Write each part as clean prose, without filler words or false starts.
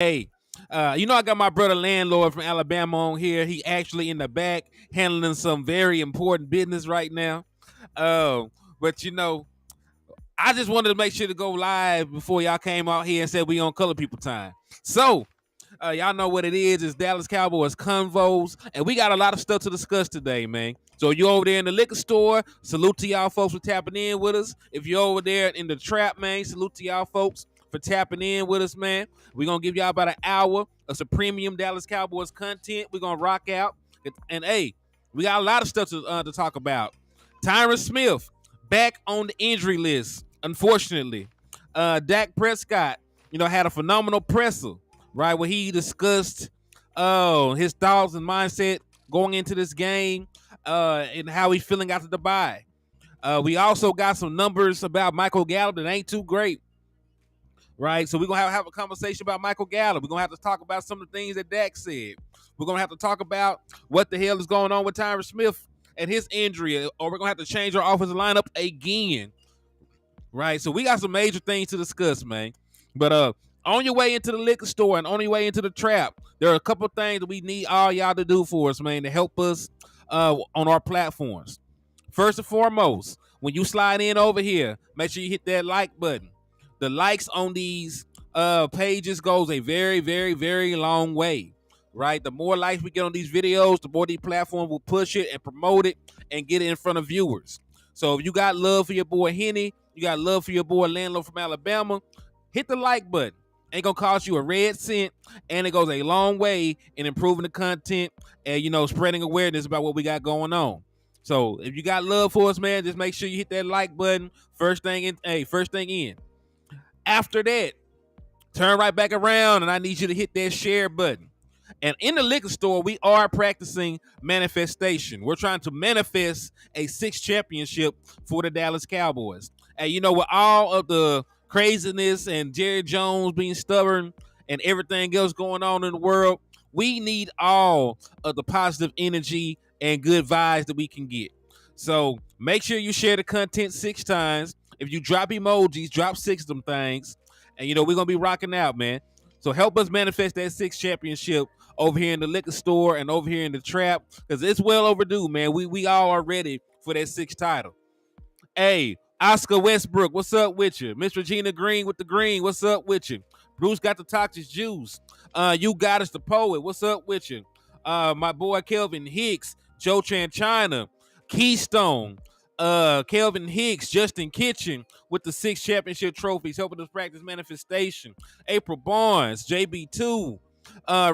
Hey, I got my brother landlord from Alabama on here. He actually in the back handling some very important business right now. Uh, but I just wanted to make sure to go live before y'all came out here and said we on Color People Time. So, y'all know what it is. It's Dallas Cowboys Convos, and we got a lot of stuff to discuss today, man. So you over there in the liquor store, salute to y'all folks for tapping in with us. If you're over there in the trap, man, salute to y'all folks for tapping in with us, man. We're going to give y'all about an hour of some premium Dallas Cowboys content. We're going to rock out. And, hey, we got a lot of stuff to talk about. Tyron Smith back on the injury list, unfortunately. Dak Prescott, had a phenomenal presser, right, where he discussed his thoughts and mindset going into this game and how he's feeling after the bye. We also got some numbers about Michael Gallup that ain't too great, right? So we're going to have a conversation about Michael Gallup. We're going to have to talk about some of the things that Dak said. We're going to have to talk about what the hell is going on with Tyron Smith and his injury, or we're going to have to change our offensive lineup again, right? So we got some major things to discuss, man. But on your way into the liquor store and on your way into the trap, there are a couple things that we need all y'all to do for us, man, to help us on our platforms. First and foremost, when you slide in over here, make sure you hit that like button. The likes on these pages goes a very, very, very long way, right? The more likes we get on these videos, the more these platforms will push it and promote it and get it in front of viewers. So if you got love for your boy Henny, you got love for your boy Landlord from Alabama, hit the like button. Ain't gonna cost you a red cent, and it goes a long way in improving the content and spreading awareness about what we got going on. So if you got love for us, man, just make sure you hit that like button. First thing in. After that, turn right back around, and I need you to hit that share button. And in the liquor store, we are practicing manifestation. We're trying to manifest a 6th championship for the Dallas Cowboys. And with all of the craziness and Jerry Jones being stubborn and everything else going on in the world, we need all of the positive energy and good vibes that we can get. So make sure you share the content 6 times. If you drop emojis, drop 6 of them things. And we're going to be rocking out, man. So help us manifest that 6th championship over here in the liquor store and over here in the trap, because it's well overdue, man. We all are ready for that 6th title. Hey, Oscar Westbrook, what's up with you? Miss Regina Green with the green, what's up with you? Bruce got the toxic juice. You got us the poet, what's up with you? My boy Kelvin Hicks, Joe China, Keystone, Kelvin Hicks, Justin Kitchen with the 6 championship trophies, helping us practice manifestation. April Barnes, JB2,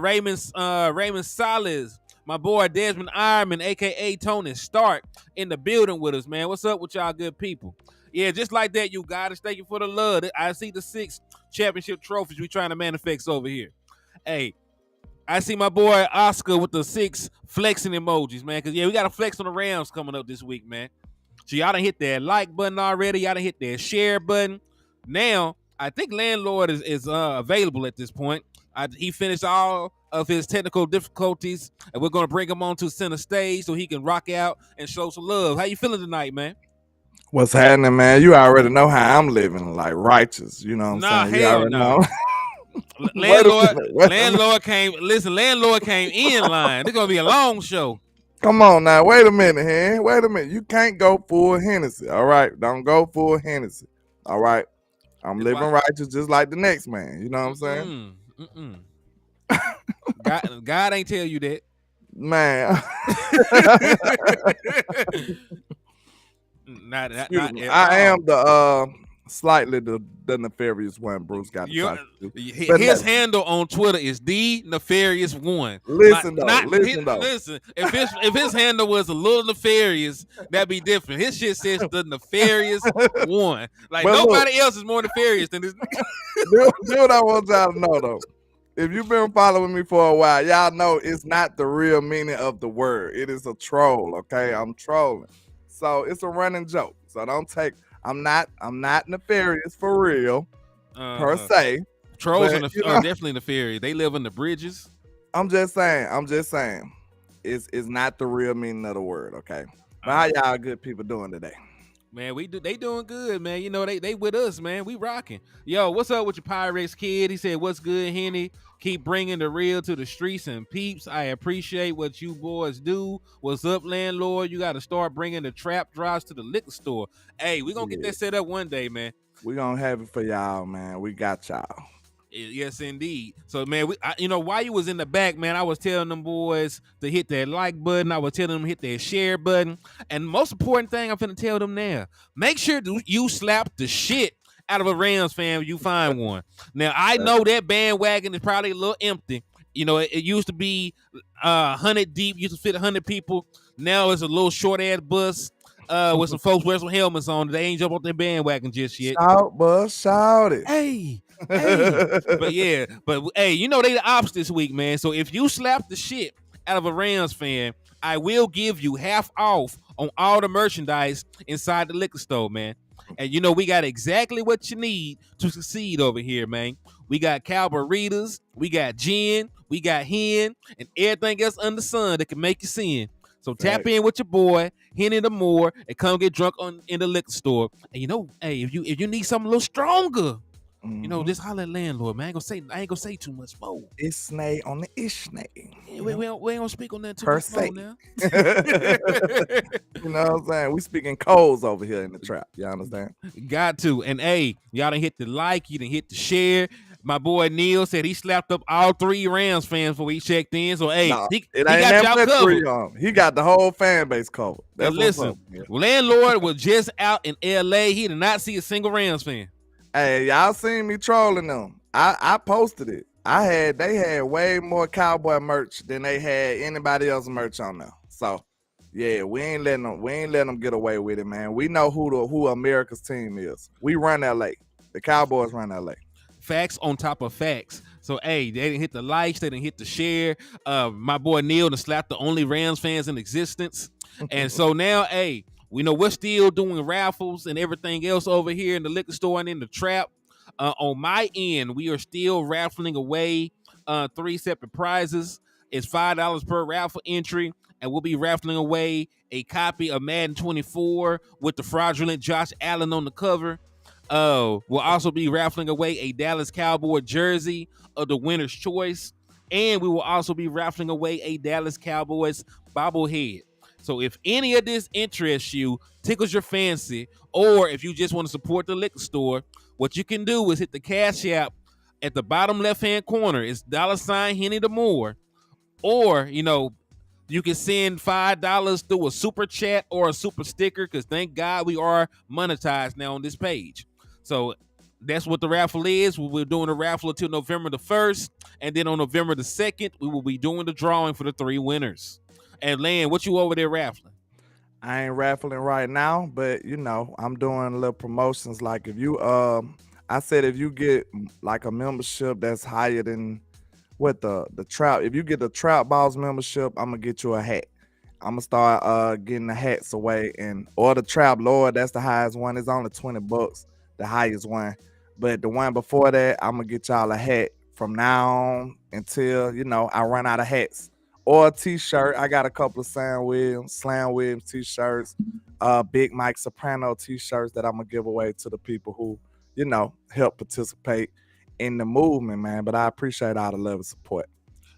Raymond Salas, my boy Desmond Ironman, aka Tony Stark, in the building with us, man. What's up with y'all good people? Yeah, just like that, you guys. Thank you for the love. I see the 6 championship trophies we trying to manifest over here. Hey, I see my boy Oscar with the 6 flexing emojis, man. Because, we got a flex on the Rams coming up this week, man. So y'all done hit that like button already. Y'all done hit that share button. Now, I think Landlord is available at this point. He finished all of his technical difficulties, and we're going to bring him on to center stage so he can rock out and show some love. How you feeling tonight, man? What's happening, man? You already know how I'm living, like righteous. You know what I'm saying? You already know. Landlord came in line. It's going to be a long show. Come on now. Wait a minute, here. Wait a minute. You can't go full Hennessy, all right? Don't go full Hennessy, all right? I'm living righteous just like the next man. You know what I'm saying? God ain't tell you that. Man. I am the slightly the nefarious one. Bruce got to talk to. His handle on Twitter is the nefarious one. Listen. If his handle was a little nefarious, that'd be different. His shit says the nefarious one. Like, nobody else is more nefarious than this. Dude, what I want y'all to know though. If you've been following me for a while, y'all know it's not the real meaning of the word. It is a troll, okay? I'm trolling. So it's a running joke. So don't take. I'm not nefarious for real, per se. Trolls are definitely nefarious. They live in the bridges. I'm just saying. It's not the real meaning of the word, okay? But how y'all good people doing today? Man, they doing good, man. You know, they with us, man. We rocking. Yo, what's up with your Pyrex kid? He said, what's good, Henny? Keep bringing the real to the streets and peeps. I appreciate what you boys do. What's up, landlord? You got to start bringing the trap drops to the liquor store. Hey, we going to get that set up one day, man. We going to have it for y'all, man. We got y'all. Yes, indeed. So, man, while you was in the back, man, I was telling them boys to hit that like button. I was telling them to hit that share button. And most important thing I'm finna tell them now, make sure you slap the shit out of a Rams fan when you find one. Now, I know that bandwagon is probably a little empty. You know, it used to be 100 deep, used to fit 100 people. Now it's a little short-ass bus with some folks wearing some helmets on. They ain't jump off their bandwagon just yet. Shout, bus, shout it. Hey. But hey, you know they the ops this week, man. So if you slap the shit out of a Rams fan, I will give you half off on all the merchandise inside the liquor store, man. And you know we got exactly what you need to succeed over here, man. We got Cowboys, we got gin, we got hen, and everything else under the sun that can make you sin. So tap in with your boy Hennythemoor and come get drunk in the liquor store. And you know, hey, if you need something a little stronger. You know, this holler landlord, man. I ain't gonna say too much more. It's snay on the ishnay. Yeah, we ain't gonna speak on that too much more now. You know what I'm saying? We speaking codes over here in the trap. You understand? Got to. And hey, y'all done hit the like, you done hit the share. My boy Neil said he slapped up all 3 Rams fans before he checked in. So hey, he got y'all covered. He got the whole fan base covered. That's listen, landlord was just out in LA. He did not see a single Rams fan. Hey, y'all seen me trolling them. I posted it. They had way more Cowboy merch than they had anybody else merch on there. So yeah, we ain't letting them get away with it, man. We know who America's team is. We run LA. The Cowboys run LA. Facts on top of facts. So hey, they didn't hit the likes, they didn't hit the share. My boy Neil done slapped the only Rams fans in existence. And so now, hey, we know we're still doing raffles and everything else over here in the liquor store and in the trap. On my end, we are still raffling away 3 separate prizes. It's $5 per raffle entry, and we'll be raffling away a copy of Madden 24 with the fraudulent Josh Allen on the cover. We'll also be raffling away a Dallas Cowboy jersey of the winner's choice, and we will also be raffling away a Dallas Cowboys bobblehead. So if any of this interests you, tickles your fancy, or if you just want to support the liquor store, what you can do is hit the Cash App at the bottom left-hand corner. It's $ Hennythemoor. Or, you know, you can send $5 through a super chat or a super sticker because thank God we are monetized now on this page. So that's what the raffle is. We're doing a raffle until November the 1st. And then on November the 2nd, we will be doing the drawing for the 3 winners. And Lan, what you over there raffling? I ain't raffling right now, but you know, I'm doing little promotions. Like if you I said if you get like a membership that's higher than what the trap, if you get the Trap Balls membership, I'm gonna get you a hat. I'm gonna start getting the hats away, and or the Trap Lord, that's the highest one. It's only $20, the highest one. But the one before that, I'm gonna get y'all a hat from now on until, you know, I run out of hats. Or a t-shirt. I got a couple of Slam Williams t-shirts, Big Mike Soprano t-shirts that I'm gonna give away to the people who, you know, help participate in the movement, man. But I appreciate all the love and support.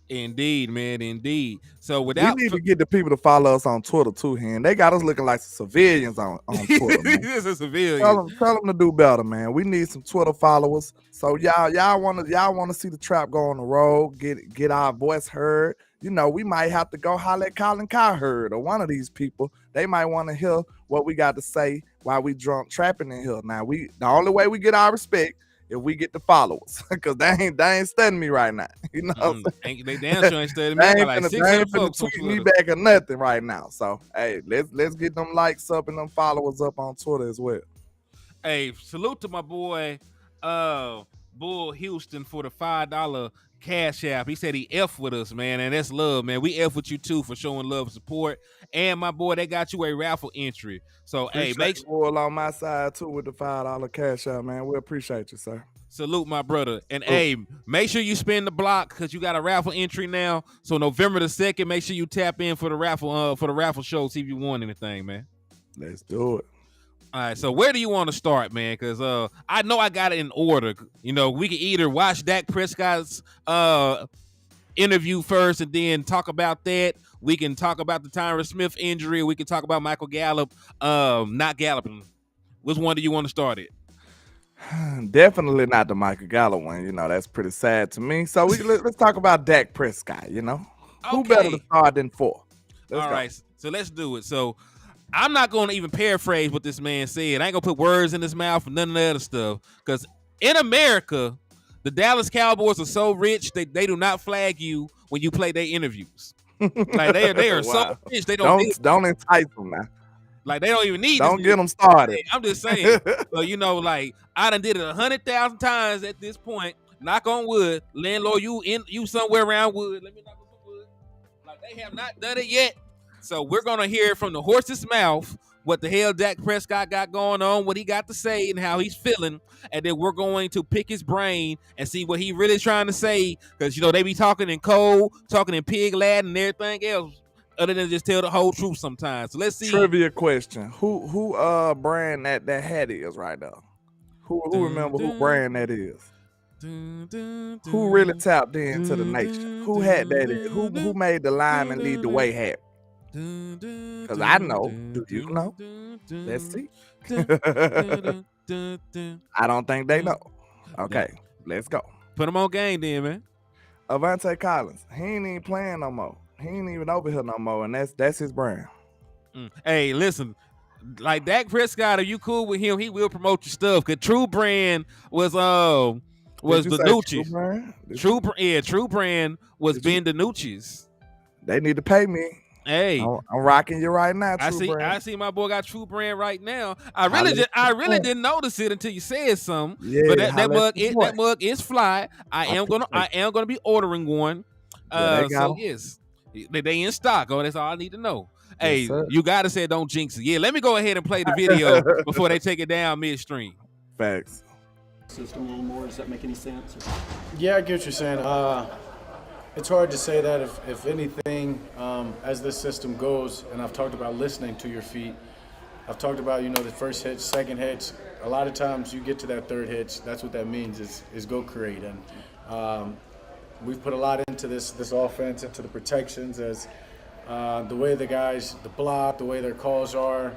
Indeed, man, indeed. So we need to get the people to follow us on Twitter too, Hen. They got us looking like some civilians on Twitter. This is a civilian. Tell them to do better, man. We need some Twitter followers. So y'all wanna see the trap go on the road, get our voice heard. You know, we might have to go holler at Colin Cowherd or one of these people. They might want to hear what we got to say while we drunk trapping in here. Now, the only way we get our respect if we get the followers, because they ain't studying me right now. You know, they damn sure ain't studying me. I got like 600 folks tweet me back or nothing right now. So hey, let's get them likes up and them followers up on Twitter as well. Hey, salute to my boy Bull Houston for the $5 Cash App. He said he F with us, man, and that's love, man. We F with you too for showing love and support. And my boy, they got you a raffle entry. So hey, make sure on my side too with the $5 Cash App, man. We appreciate you, sir. Salute, my brother. And hey, make sure you spin the block because you got a raffle entry now. So November the 2nd, make sure you tap in for the raffle show. See if you won anything, man. Let's do it. All right, so where do you want to start, man? Because I know I got it in order. You know, we can either watch Dak Prescott's interview first and then talk about that. We can talk about the Tyron Smith injury. We can talk about Michael Gallup not galloping. Which one do you want to start it? Definitely not the Michael Gallup one. You know, that's pretty sad to me. So let's talk about Dak Prescott. You know, who better to start than four? All right, so let's do it. So I'm not going to even paraphrase what this man said. I ain't going to put words in his mouth and none of the other stuff. Because in America, the Dallas Cowboys are so rich, they do not flag you when you play their interviews. Like they are so rich, they don't entice them now. Like they don't even need. Don't get them started. I'm just saying. So you know, like I done did it 100,000 times at this point. Knock on wood, landlord. You somewhere around wood. Let me knock on some wood. Like they have not done it yet. So we're gonna hear from the horse's mouth what the hell Dak Prescott got going on, what he got to say, and how he's feeling, and then we're going to pick his brain and see what he really trying to say. Because you know they be talking in code, talking in pig Latin, and everything else, other than just tell the whole truth sometimes. So let's see. Trivia question: Who brand that hat is right now? Who remember who brand that is? Who really tapped into the nation? Who had that? Who made the lineman lead the way hat? Because I know. Do you know? Let's see. I don't think they know. Okay, let's go. Put them on game then, man. Avante Collins. He ain't even playing no more. He ain't even over here no more, and that's his brand. Hey, listen. Like Dak Prescott, if you cool with him, he will promote your stuff. Cause True Brand was the Nucci's. True Brand was Ben DiNucci's. They need to pay me. Hey, I'm rocking you right now. I see my boy got True Brand right now. I really didn't notice it until you said something. Yeah, but that mug is fly. I am gonna be ordering one. Yes, they in stock. Oh, that's all I need to know. Hey, you gotta say don't jinx it. Yeah, let me go ahead and play the video before they take it down midstream. Facts. System a little more. Does that make any sense? Yeah, I get what you're saying. It's hard to say that if anything, as this system goes, and I've talked about listening to your feet. I've talked about, the first hitch, second hitch. A lot of times you get to that third hitch, that's what that means is go create. And we've put a lot into this offense, into the protections, as the way the guys, the block, the way their calls are.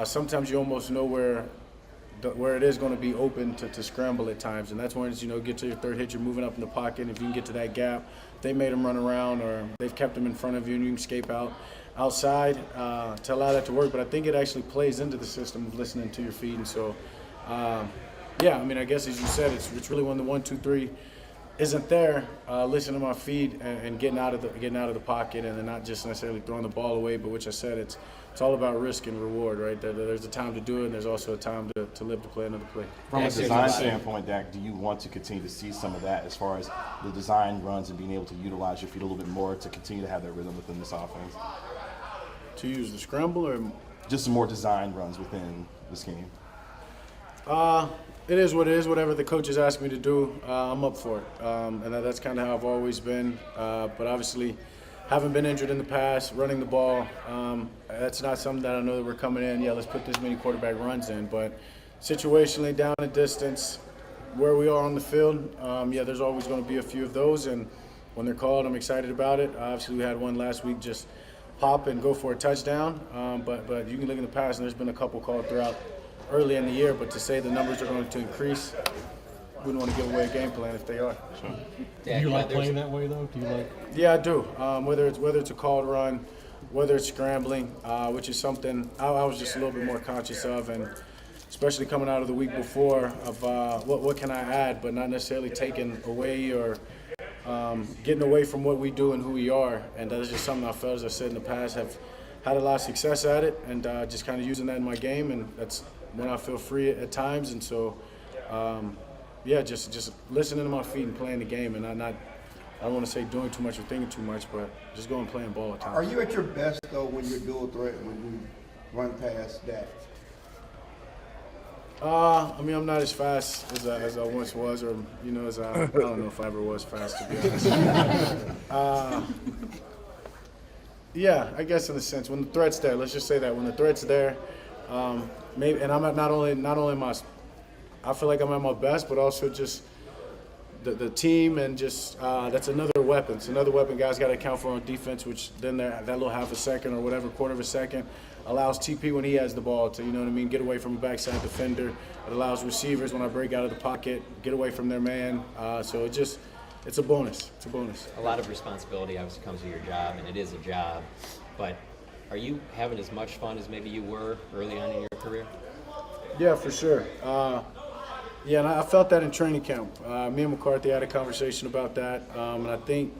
Sometimes you almost know where it is going to be open to scramble at times, and that's when it's, get to your third hit, you're moving up in the pocket. If you can get to that gap, they made them run around, or they've kept them in front of you, and you can escape outside to allow that to work. But I think it actually plays into the system of listening to your feet, and so I guess as you said, it's really when the 1, 2, 3 isn't there, listening to my feet and getting out of the pocket, and then not just necessarily throwing the ball away, but which I said it's all about risk and reward, right? There's a time to do it, and there's also a time to live to play another play. From a design standpoint, Dak, do you want to continue to see some of that as far as the design runs and being able to utilize your feet a little bit more to continue to have that rhythm within this offense? To use the scramble or just some more design runs within the scheme? It is what it is. Whatever the coaches ask me to do, I'm up for it. And that's kind of how I've always been. But obviously, haven't been injured in the past, running the ball. That's not something that I know that we're coming in, let's put this many quarterback runs in. But situationally, down a distance, where we are on the field, there's always going to be a few of those. And when they're called, I'm excited about it. Obviously, we had one last week, just pop and go for a touchdown. But you can look in the past, and there's been a couple called throughout early in the year, but to say the numbers are going to increase, we don't want to give away a game plan if they are. Sure. Do you like playing that way, though? Do you like? Yeah, I do. Whether it's a called run, whether it's scrambling, which is something I was just a little bit more conscious of, and especially coming out of the week before of what can I add, but not necessarily taking away or getting away from what we do and who we are. And that's just something I felt, as I said in the past, have had a lot of success at it, and just kind of using that in my game, and that's when I feel free at times. And so, just listening to my feet and playing the game, and I don't want to say doing too much or thinking too much, but just going and playing ball at times. Are you at your best, though, when you're dual threat, when you run past that? I'm not as fast as I once was, or, as I don't know if I ever was fast, to be honest. I guess in a sense, when the threat's there, let's just say that when the threat's there, Maybe, and I'm not only I feel like I'm at my best, but also just the team and just that's another weapon. It's another weapon guys got to account for on defense, which then that little half a second or whatever, quarter of a second allows TP when he has the ball to, get away from a backside defender. It allows receivers when I break out of the pocket, get away from their man. So it's a bonus. It's a bonus. A lot of responsibility obviously comes with your job, and it is a job. But are you having as much fun as maybe you were early on in your career? Yeah, for sure. And I felt that in training camp. Me and McCarthy had a conversation about that, and I think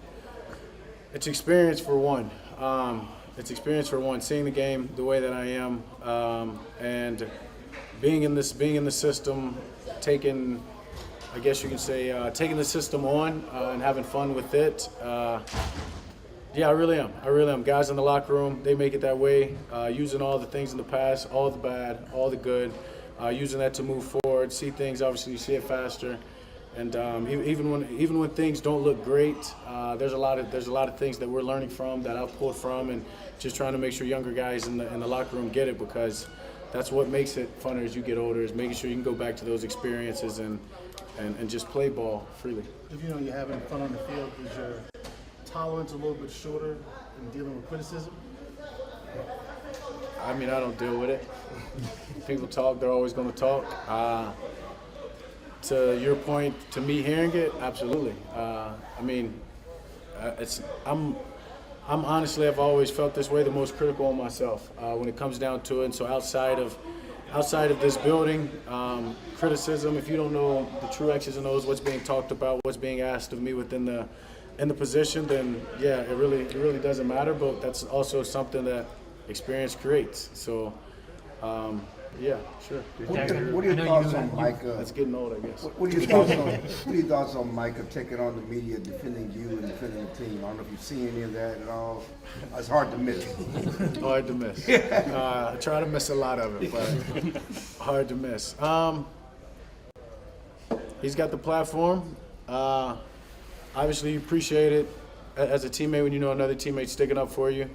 it's experience for one. Seeing the game the way that I am, and being in the system, taking the system on and having fun with it. I really am. Guys in the locker room, they make it that way, using all the things in the past, all the bad, all the good, using that to move forward, see things, obviously you see it faster. And even when things don't look great, there's a lot of things that we're learning from, that I've pulled from, and just trying to make sure younger guys in the locker room get it, because that's what makes it funner as you get older, is making sure you can go back to those experiences and just play ball freely. If you're having fun on the field, is your tolerance a little bit shorter in dealing with criticism? I don't deal with it. People talk, they're always going to talk. To your point, to me hearing it, absolutely. I'm honestly, I've always felt this way, the most critical on myself when it comes down to it. And so outside of this building, criticism, if you don't know the true X's and O's, what's being talked about, what's being asked of me in the position, then it really doesn't matter. But that's also something that experience creates. So, sure. What are your thoughts on Micah? That's getting old, I guess. What are your thoughts on Micah taking on the media, defending you and defending the team? I don't know if you've seen any of that at all. It's hard to miss. Hard to miss. I try to miss a lot of it, but hard to miss. He's got the platform. Obviously, you appreciate it as a teammate when you know another teammate's sticking up for you.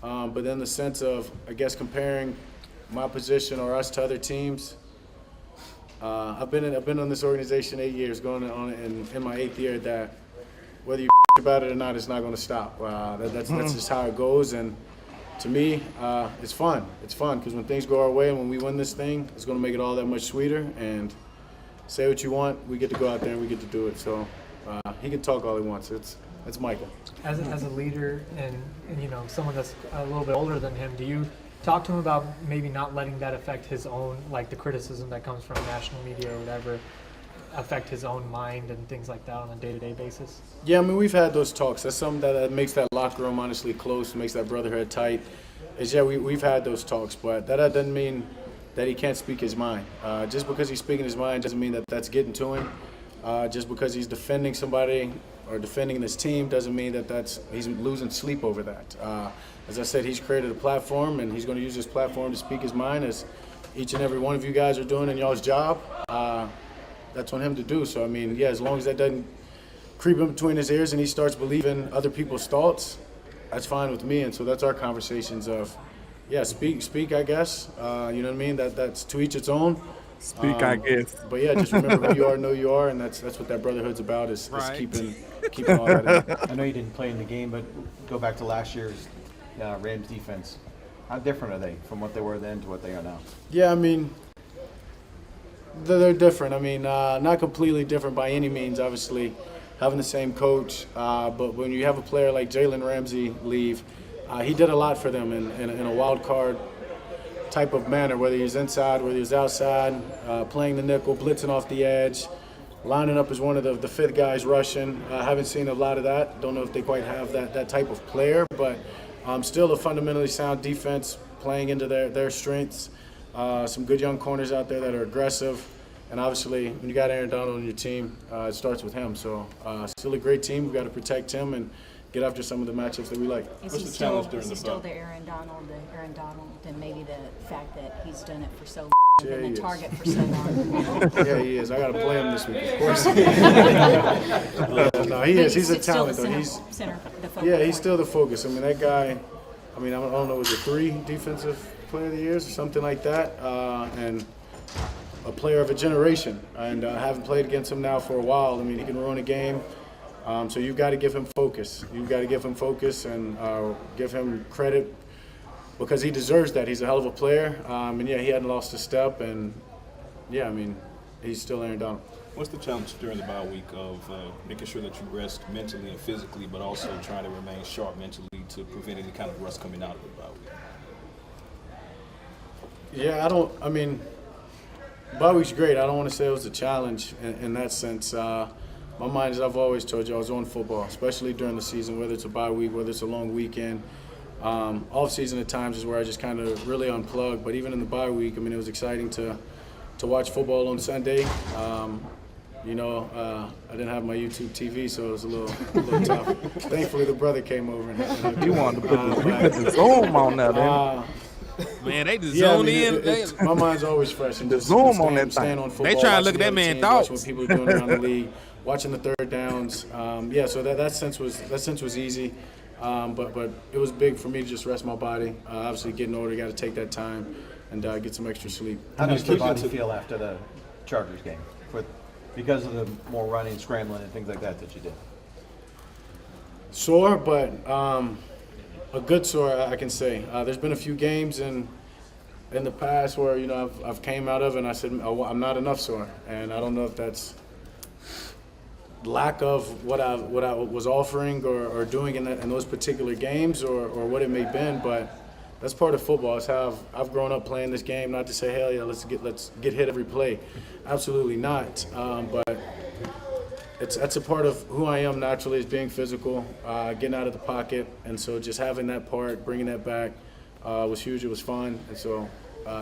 But then the sense of, I guess, comparing my position or us to other teams. I've been on this organization 8 years, going on in my 8th year, that whether you about it or not, it's not going to stop. That's just how it goes. And to me, it's fun. It's fun because when things go our way and when we win this thing, it's going to make it all that much sweeter. And say what you want, we get to go out there and we get to do it. So he can talk all he wants. It's Micah. As a leader and someone that's a little bit older than him, do you talk to him about maybe not letting that affect his own, like the criticism that comes from national media or whatever, affect his own mind and things like that on a day-to-day basis? Yeah, we've had those talks. That's something that makes that locker room honestly close, makes that brotherhood tight. We've had those talks, but that doesn't mean that he can't speak his mind. Just because he's speaking his mind doesn't mean that that's getting to him. Just because he's defending somebody or defending this team doesn't mean that he's losing sleep over that. As I said, he's created a platform, and he's going to use this platform to speak his mind, as each and every one of you guys are doing in y'all's job. That's on him to do. So, as long as that doesn't creep in between his ears and he starts believing other people's thoughts, that's fine with me. And so that's our conversations of, speak, I guess. You know what I mean? That's to each its own. Speak, I guess. But just remember who you are, know you are, and that's what that brotherhood's about, is keeping all that in. I know you didn't play in the game, but go back to last year's Rams defense. How different are they from what they were then to what they are now? Yeah, they're different. Not completely different by any means, obviously, having the same coach. But when you have a player like Jalen Ramsey leave, he did a lot for them in a wild card type of manner, whether he's inside, whether he's outside, playing the nickel, blitzing off the edge, lining up as one of the fifth guys rushing. I haven't seen a lot of that. Don't know if they quite have that type of player, but still a fundamentally sound defense playing into their strengths. Some good young corners out there that are aggressive. And obviously, when you got Aaron Donald on your team, it starts with him. So still a great team. We've got to protect him and get after some of the matchups that we like. Is he still the Aaron Donald, and maybe the fact that he's done it for so long, been the target for so long? Yeah, he is. I got to play him this week, of course. No, he is. He's a talent, though. The focus. He's still the focus. That guy, I don't know, was it 3 defensive player of the years or something like that, and a player of a generation. And having played against him now for a while, I mean, he can ruin a game. So you've got to give him focus. You've got to give him focus and give him credit because he deserves that. He's a hell of a player. And yeah, he hadn't lost a step. And yeah, I mean, he's still Aaron Donald. What's the challenge during the bye week of making sure that you rest mentally and physically, but also trying to remain sharp mentally to prevent any kind of rust coming out of the bye week? Yeah, bye week's great. I don't want to say it was a challenge in that sense. My mind, as I've always told you, I was on football, especially during the season, whether it's a bye week, whether it's a long weekend. Off season at times is where I just kind of really unplug. But even in the bye week, I mean, it was exciting to watch football on Sunday. I didn't have my YouTube TV, so it was a little tough. Thankfully, the brother came over and You wanted to put the Zoom on that, man. They just zone in. My mind's always fresh. And the just Zoom staying, on that staying thing. on football, They trying to look watching at that the man other teams, thoughts. watching what people are doing around the league, watching the third downs. So that sense was easy. But it was big for me to just rest my body. Obviously, getting older, got to take that time and get some extra sleep. How does the body feel after the Chargers game? Because of the more running, scrambling, and things like that you did? Sore, but a good sore, I can say. There's been a few games in the past where I've came out of and I said I'm not enough sore, and I don't know if that's lack of what I was offering or doing in those particular games or what it may have been, but that's part of football. It's how I've grown up playing this game. Not to say, hell yeah, let's get hit every play. Absolutely not. But that's a part of who I am naturally, is being physical, getting out of the pocket, and so just having that part, bringing that back, was huge. It was fun, and so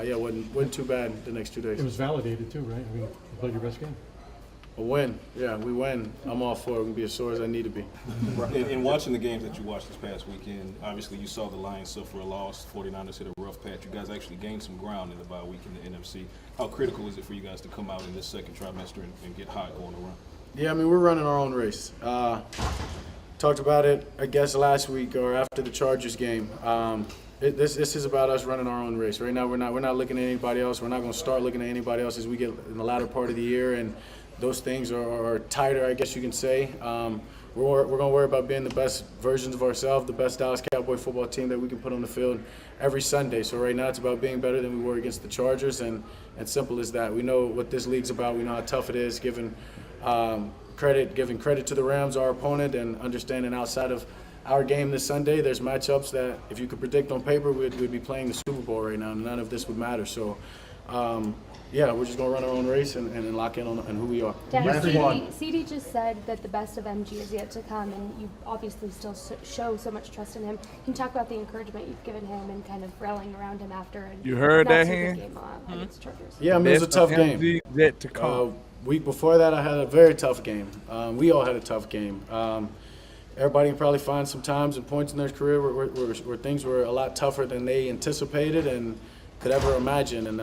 it wasn't too bad the next 2 days. It was validated too, right? I mean, you played your best game. A win, yeah, we win. I'm all for it. We can be as sore as I need to be. In watching the games that you watched this past weekend, obviously you saw the Lions suffer a loss. 49ers hit a rough patch. You guys actually gained some ground in the bye week in the NFC. How critical is it for you guys to come out in this second trimester and get hot going around? Yeah, I mean, we're running our own race. Talked about it, I guess, last week or after the Chargers game. This is about us running our own race. Right now, we're not looking at anybody else. We're not going to start looking at anybody else as we get in the latter part of the year, and those things are tighter, I guess you can say. We're going to worry about being the best versions of ourselves, the best Dallas Cowboy football team that we can put on the field every Sunday. So right now it's about being better than we were against the Chargers, and simple as that. We know what this league's about. We know how tough it is, giving credit to the Rams, our opponent, and understanding outside of our game this Sunday, there's matchups that if you could predict on paper, we'd be playing the Super Bowl right now, and none of this would matter. So, we're just going to run our own race and lock in on who we are. CD just said that the best of MG is yet to come, and you obviously still show so much trust in him. Can you talk about the encouragement you've given him and kind of rallying around him after? And you heard that, game against Chargers. Yeah, I mean, it was a tough game. Yet to come. Week before that, I had a very tough game. We all had a tough game. Everybody can probably find some times and points in their career where things were a lot tougher than they anticipated and could ever imagine. And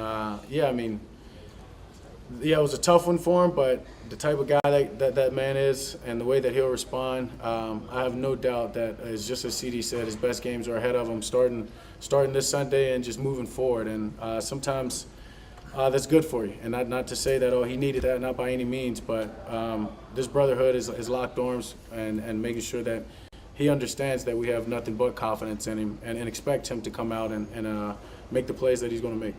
it was a tough one for him, but the type of guy that man is and the way that he'll respond, I have no doubt that, as just as CD said, his best games are ahead of him, starting this Sunday and just moving forward. And sometimes that's good for you. And not to say that, he needed that, not by any means, but this brotherhood is locked arms and making sure that he understands that we have nothing but confidence in him and expect him to come out and make the plays that he's going to make.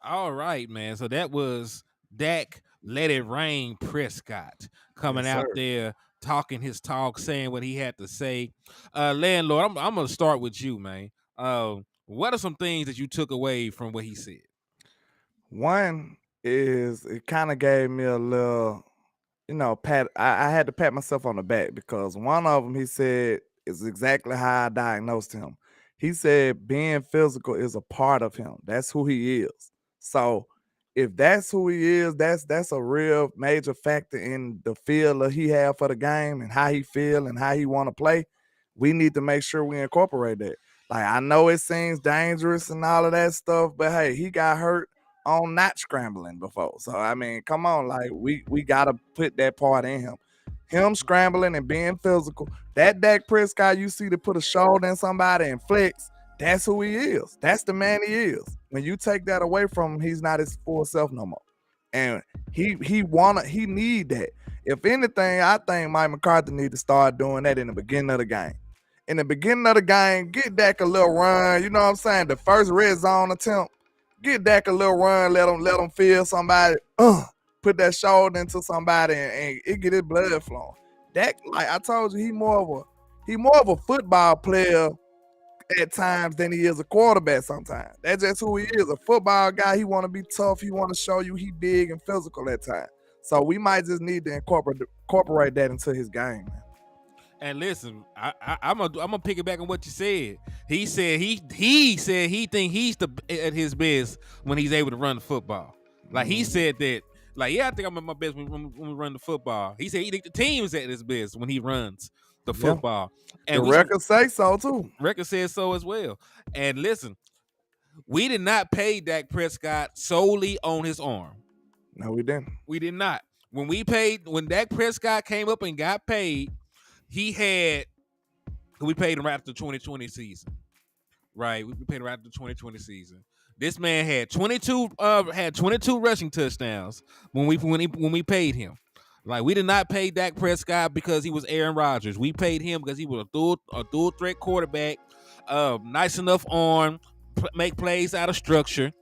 All right, man. So that was Dak Let It Rain Prescott coming out there talking his talk, saying what he had to say. Landlord, I'm going to start with you, man. What are some things that you took away from what he said? One is it kind of gave me a little, pat. I had to pat myself on the back because one of them he said is exactly how I diagnosed him. He said being physical is a part of him. That's who he is. So if that's who he is, that's a real major factor in the feel that he have for the game and how he feel and how he want to play. We need to make sure we incorporate that. Like, I know it seems dangerous and all of that stuff, but hey, he got hurt on not scrambling before. So, I mean, come on, like, we got to put that part in him. Him scrambling and being physical. That Dak Prescott you see to put a shoulder in somebody and flex, That's who he is. That's the man he is. When you take that away from him, he's not his full self no more. And he need that. If anything, I think Mike McCarthy need to start doing that in the beginning of the game. In the beginning of the game, get Dak a little run. You know what I'm saying? The first red zone attempt, get Dak a little run. Let him feel somebody. Put that shoulder into somebody and it get his blood flowing. Dak, like I told you, he more of a football player at times than he is a quarterback sometimes. That's just who he is. A football guy, he want to be tough. He want to show you he big and physical at times. So we might just need to incorporate that into his game, man. And listen, I'm gonna pick it back on what you said. He said he think he's at his best when he's able to run the football. Like he said that. Like, yeah, I think I'm at my best when we run the football. He said he think the team is at his best when he runs the football. And the record say so too. Record says so as well. And listen, we did not pay Dak Prescott solely on his arm. No, we didn't. We did not. When Dak Prescott came up and got paid, we paid him right after the 2020 season. Right? We paid him right after the 2020 season. This man had 22 rushing touchdowns when we paid him. Like, we did not pay Dak Prescott because he was Aaron Rodgers. We paid him because he was a dual threat quarterback, nice enough arm, make plays out of structure,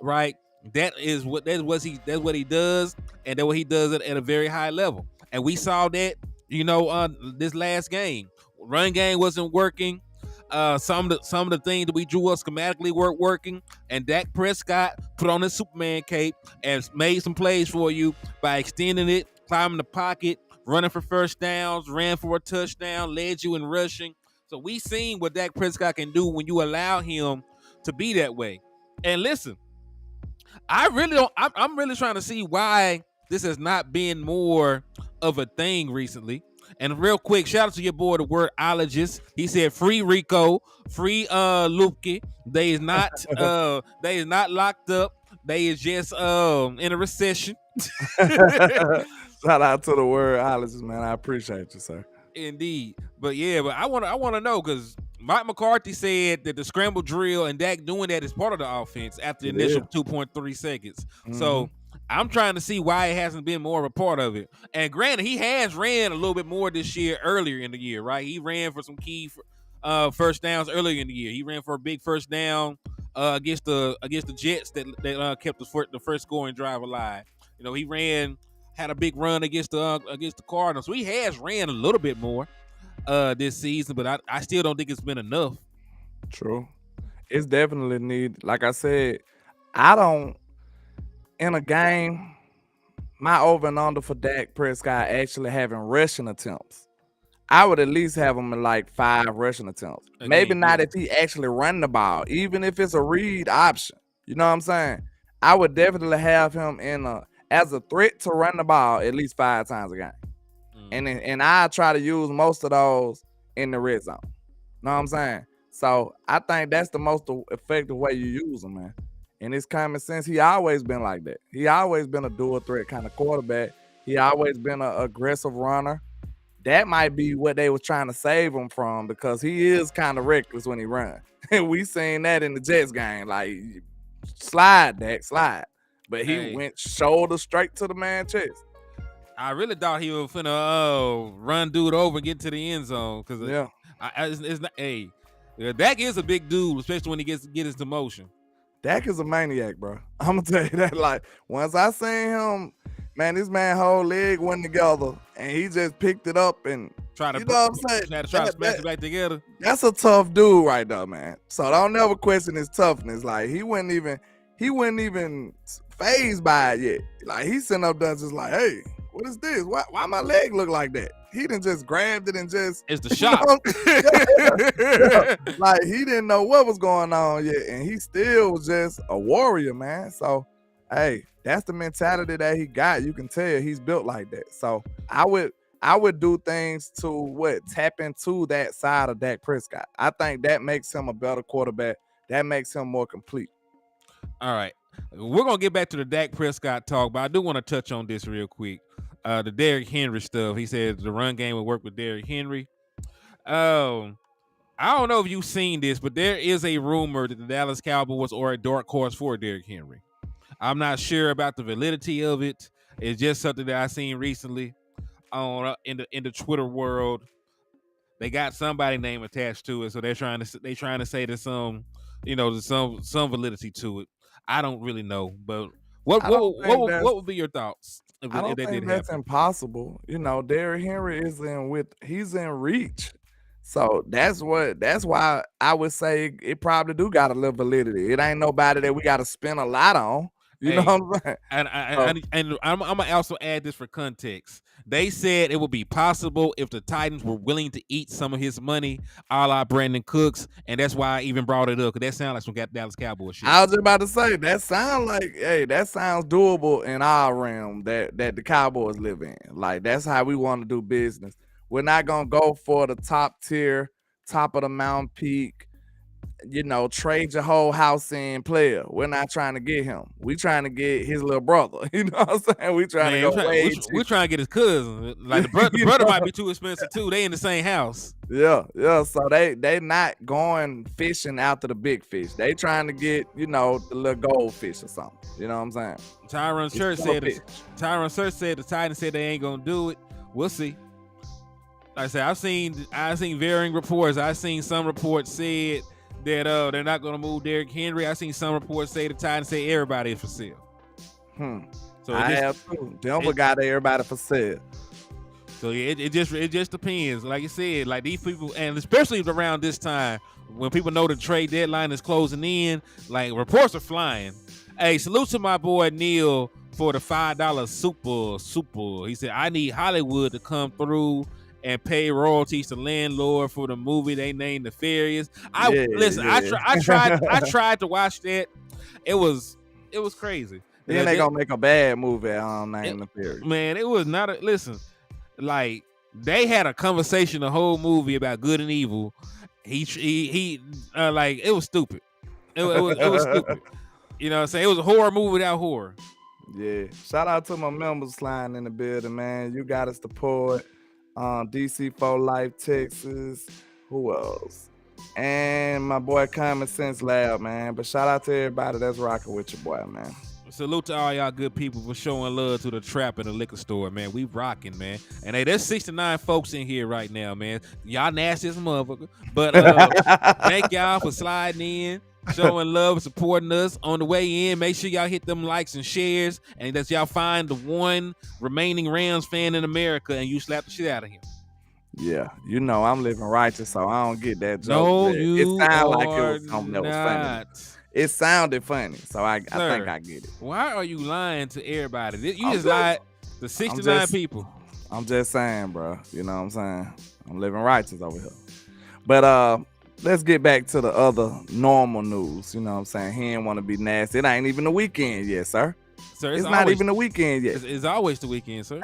right? That's what he does, and that's what he does at a very high level. And we saw that, this last game. Run game wasn't working. Some of the things that we drew up schematically weren't working, and Dak Prescott put on his Superman cape and made some plays for you by extending it, climbing the pocket, running for first downs, ran for a touchdown, led you in rushing. So we seen what Dak Prescott can do when you allow him to be that way. And listen, I'm really trying to see why this has not been more of a thing recently. And real quick, shout out to your boy, the wordologist. He said, "Free Rico, free Luke. They is not locked up. They is just in a recession." Shout out to the wordologist, man. I appreciate you, sir. Indeed, but I want to know, because Mike McCarthy said that the scramble drill and Dak doing that is part of the offense after the initial 2.3 seconds. Mm-hmm. So I'm trying to see why it hasn't been more of a part of it. And granted, he has ran a little bit more this year, earlier in the year, right? He ran for some key first downs earlier in the year. He ran for a big first down against the Jets that kept the first scoring drive alive. He had a big run against the Cardinals. So he has ran a little bit more this season, but I still don't think it's been enough. True. It's definitely need. Like I said, in a game, my over and under for Dak Prescott actually having rushing attempts, I would at least have him in like 5 rushing attempts. Okay, maybe not if he actually run the ball, even if it's a read option. You know what I'm saying? I would definitely have him as a threat to run the ball at least 5 times a game. And I try to use most of those in the red zone. Know what I'm saying? So I think that's the most effective way you use them, man. And it's common sense. He always been like that. He always been a dual threat kind of quarterback. He always been an aggressive runner. That might be what they was trying to save him from, because he is kind of reckless when he runs. And we seen that in the Jets game. Like, slide, Dak, slide. But he went shoulder straight to the man's chest. I really thought he was finna run dude over and get to the end zone. Because it's not. Hey, Dak is a big dude, especially when he gets into motion. Dak is a maniac, bro. I'm gonna tell you that. Like, once I seen him, man, this man whole leg went together, and he just picked it up and try to smash it back together. That's a tough dude right there, man. So don't never question his toughness. Like, he wasn't even phased by it yet. Like, he's sitting up there just like, hey, what is this? Why my leg look like that? He done just grabbed it and just... It's the shot. Like, he didn't know what was going on yet, and he still was just a warrior, man. So, hey, that's the mentality that he got. You can tell he's built like that. So, I would do things to tap into that side of Dak Prescott. I think that makes him a better quarterback. That makes him more complete. All right. We're going to get back to the Dak Prescott talk, but I do want to touch on this real quick. The Derrick Henry stuff. He said the run game would work with Derrick Henry. I I don't know if you've seen this, but there is a rumor that the Dallas Cowboys are a dark horse for Derrick Henry. I'm not sure about the validity of it. It's just something that I seen recently on in the Twitter world. They got somebody name attached to it, so they're trying to say there's some, there's some validity to it. I don't really know, but what would be your thoughts if I don't that think did that's happen? impossible. Derrick Henry he's in reach. So that's why I would say it probably do got a little validity. It ain't nobody that we got to spend a lot on. You know what I'm saying? And I'm gonna also add this for context. They said it would be possible if the Titans were willing to eat some of his money, a la Brandon Cooks, and that's why I even brought it up, because that sounds like some Dallas Cowboys shit. I was just about to say that sounds doable in our realm that the Cowboys live in. Like, that's how we want to do business. We're not gonna go for the top tier, top of the mountain peak, trade your whole house in player. We're not trying to get him. We trying to get his little brother. You know what I'm saying? We trying to go we're trying to get his cousin. Like, the brother might be too expensive too. They in the same house. Yeah. So they not going fishing after the big fish. They trying to get, the little goldfish or something. You know what I'm saying? Tyron Smith said the Titans said they ain't gonna do it. We'll see. Like I said, I've seen varying reports. I've seen some reports said that they're not going to move Derrick Henry. I've seen some reports say the Titans say everybody is for sale. So I have too. Denver got everybody for sale. So yeah, it just depends. Like you said, like these people, and especially around this time when people know the trade deadline is closing in, like reports are flying. Hey, salute to my boy Neil for the $5 super. He said, I need Hollywood to come through and pay royalties to landlord for the movie they named Nefarious. I tried to watch that. It was crazy. Then they gonna make a bad movie named Nefarious. Man, it was not listen. Like, they had a conversation the whole movie about good and evil. He like, it was stupid. It was stupid. You know what I'm saying? It was a horror movie without horror. Yeah. Shout out to my members flying in the building, man. You got us the poet. DC for Life, Texas. Who else? And my boy Common Sense Lab, man. But shout out to everybody that's rocking with your boy, man. Salute to all y'all good people for showing love to the trap and the liquor store, man. We rocking, man. And hey, there's 69 folks in here right now, man. Y'all nasty as a motherfucker. But thank y'all for sliding in, showing love and supporting us. On the way in, make sure y'all hit them likes and shares, and that y'all find the one remaining Rams fan in America and you slap the shit out of him. Yeah, I'm living righteous, so I don't get that joke. No, it sounded like it was something that was funny. It sounded funny, so I think I get it. Why are you lying to everybody? You just lied to 69 people. I'm just saying, bro. You know what I'm saying? I'm living righteous over here. But let's get back to the other normal news. You know what I'm saying? He ain't want to be nasty. It ain't even the weekend yet, sir. Sir, it's not even the weekend yet. It's always the weekend, sir.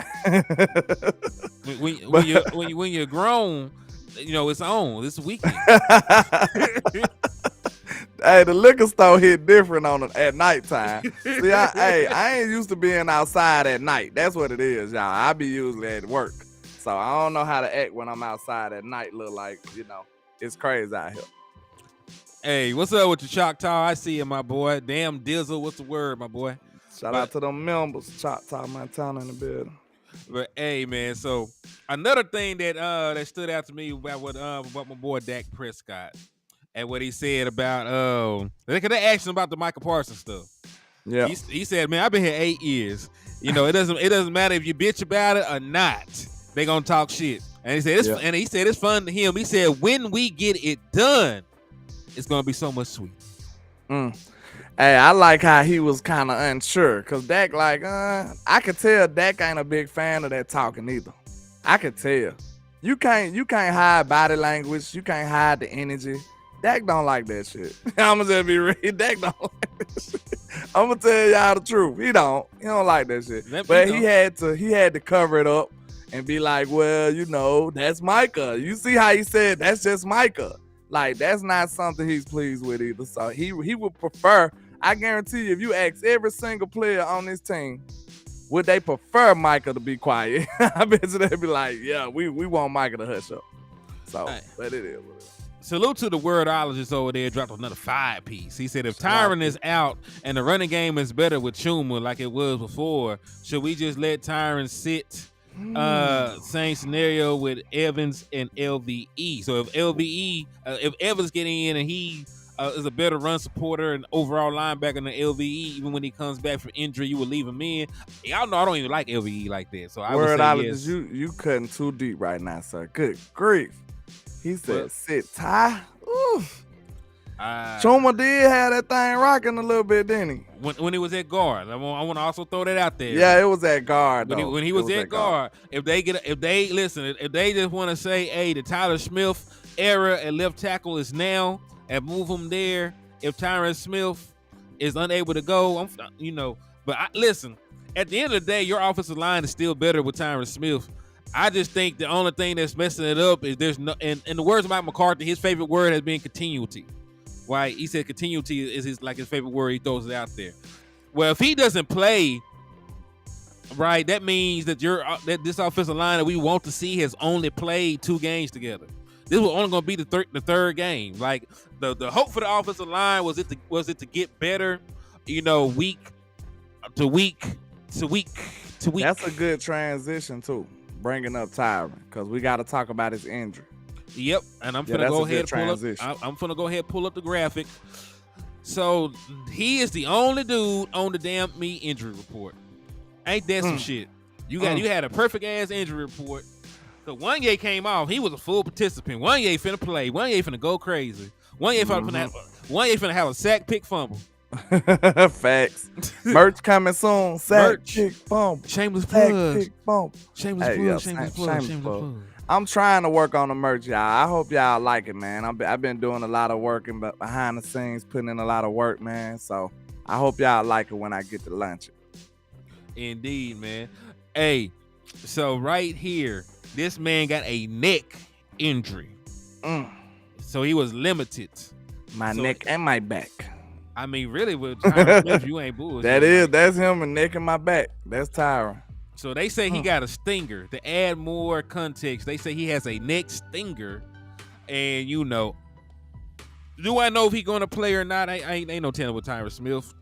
when you're grown, it's on. It's the weekend. Hey, the liquor store hit different at nighttime. See, I ain't used to being outside at night. That's what it is, y'all. I be usually at work, so I don't know how to act when I'm outside at night. Look like, it's crazy out here. Hey, what's up with your Choctaw? I see you, my boy. Damn Dizzle, what's the word, my boy? Shout out to them members, Choctaw Montana in the building. But hey, man, so another thing that stood out to me about what my boy Dak Prescott and what he said about they asked him about the Michael Parsons stuff. Yeah, he said, man, I've been here 8 years. It doesn't matter if you bitch about it or not. They gonna talk shit. And he said it's fun to him. He said when we get it done, it's gonna be so much sweet. Hey, I like how he was kind of unsure, because Dak, I could tell Dak ain't a big fan of that talking either. I could tell. You can't hide body language. You can't hide the energy. Dak don't like that shit. I'm gonna just be real. Dak don't like that shit. I'm gonna tell y'all the truth. He don't like that shit. But he had to cover it up and be like, well, that's Micah. You see how he said that's just Micah. Like, that's not something he's pleased with either. So he would prefer. I guarantee you, if you ask every single player on this team, would they prefer Micah to be quiet? I bet you they'd be like, yeah, we want Micah to hush up. So, but it is what it is. salute to the wordologist over there. Dropped another 5-piece. He said if Tyron is out and the running game is better with Chuma like it was before, should we just let Tyron sit? Same scenario with Evans and LVE. So if Evans get in and he is a better run supporter and overall linebacker than LVE, even when he comes back from injury, you would leave him in. Y'all know I don't even like LVE like that. So I would say yes. You cutting too deep right now, sir. Good grief. He said, sit Ty. Oof. Chuma did have that thing rocking a little bit, didn't he? When he was at guard. I want to also throw that out there. Yeah, it was at guard, though. When he was at guard, if they just want to say, hey, the Tyler Smith era at left tackle is now, and move him there. If Tyron Smith is unable to go, listen, at the end of the day, your offensive line is still better with Tyron Smith. I just think the only thing that's messing it up is there's no, and in the words of Mike McCarthy, his favorite word has been continuity. Right? He said continuity is his favorite word. He throws it out there. Well, if he doesn't play, right, that means that that this offensive line that we want to see has only played 2 games together. This was only going to be the third game. Like the hope for the offensive line was it to get better, week to week to week to week. That's a good transition too. Bringing up Tyron, because we got to talk about his injury. Yep, and I'm gonna go ahead and pull up the graphic. So he is the only dude on the damn me injury report. Ain't that some shit? You had a perfect ass injury report. So Wanye came off. He was a full participant. Wanye finna play. Wanye finna go crazy. Wanye finna have a sack, pick, fumble. Facts. Merch coming soon. Sack, pick, fumble. Shameless plug. Pick, fumble. Shameless plug. I'm trying to work on the merch, y'all. I hope y'all like it, man. I've been doing a lot of work and behind the scenes, putting in a lot of work, man. So I hope y'all like it when I get to launch it. Indeed, man. Hey, so right here, this man got a neck injury. So he was limited. My neck and my back. I mean, really, with Tyron Smith, you ain't bullshit. That's him, and neck and my back. That's Tyron. So they say he got a stinger. To add more context, they say he has a neck stinger. And, do I know if he's going to play or not? I ain't no telling with Tyron Smith.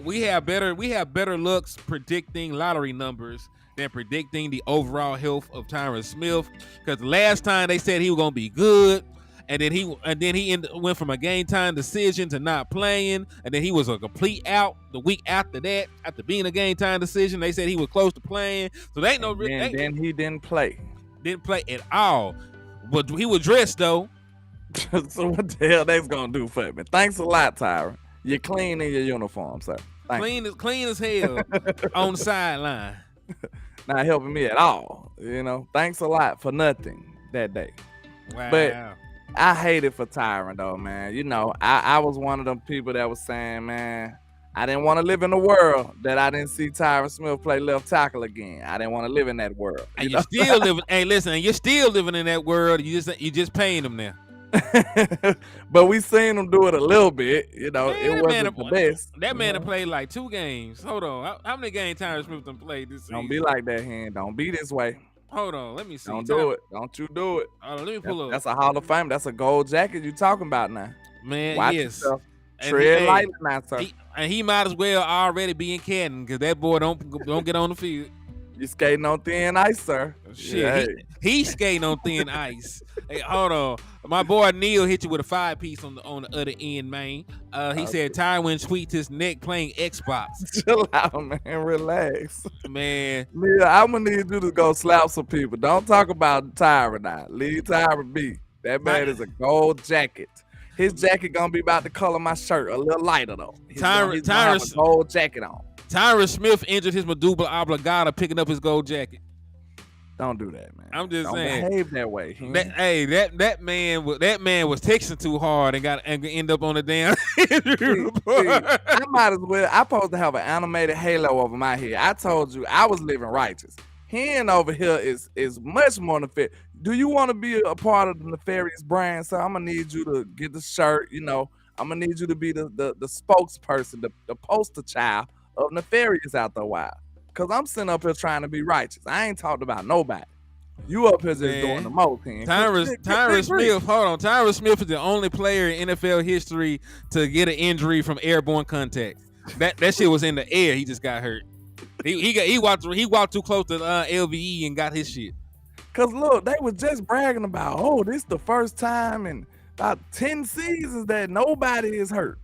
We have better looks predicting lottery numbers than predicting the overall health of Tyron Smith. Because last time they said he was going to be good. And then he went from a game time decision to not playing, and then he was a complete out the week after that. After being a game time decision, they said he was close to playing. So they ain't no. Then he didn't play. Didn't play at all, but he was dressed though. So what the hell that's gonna do for me? Thanks a lot, Tyron. You're clean in your uniform, sir. Clean as hell on the sideline. Not helping me at all. Thanks a lot for nothing that day. Wow. But I hate it for Tyron, though, man. I was one of them people that was saying, man, I didn't want to live in a world that I didn't see Tyron Smith play left tackle again. I didn't want to live in that world. And you're still living. Hey, listen, you're still living in that world. You just paying them now. But we seen him do it a little bit. It wasn't the best. That man played like 2 games. Hold on, how many games Tyron Smith done played this season? Don't be like that, Hen. Don't be this way. Hold on, let me see. Don't do it. Don't you do it. Let me pull up. That's a Hall of Fame. That's a gold jacket you talking about now. Man, watch yes. yourself. Tread lightly now, sir. He might as well already be in Canton because that boy don't get on the field. You skating on thin ice, sir. Shit, yeah, he's skating on thin ice. Hey, hold on. My boy Neil hit you with a 5-piece on the other end, man. He said Tywin tweaked his neck playing Xbox. Chill out, man. Relax. Man. Yeah, I'm gonna need you to go slap some people. Don't talk about Tyron now. Leave Tyron be. That man is a gold jacket. His jacket gonna be about the color of my shirt, a little lighter though. He's gonna have a gold jacket on. Tyron Smith injured his medulla oblongata picking up his gold jacket. Don't do that, man. I'm just saying. Don't behave that way. That man was texting too hard and end up on the damn injury report. I might as well. I'm supposed to have an animated halo over my head. I told you I was living righteous. Hen over here is much more nefarious. Do you want to be a part of the nefarious brand? So I'm gonna need you to get the shirt. I'm gonna need you to be the spokesperson, the poster child of nefarious out there a while. Cause I'm sitting up here trying to be righteous. I ain't talked about nobody. You up here just Man. doing the most, man. Tyron Smith, hold on. Tyron Smith is the only player in NFL history to get an injury from airborne contact. That shit was in the air. He just got hurt. He walked too close to LVE and got his shit. Cause look, they was just bragging about, oh, this the first time in about 10 seasons that nobody is hurt.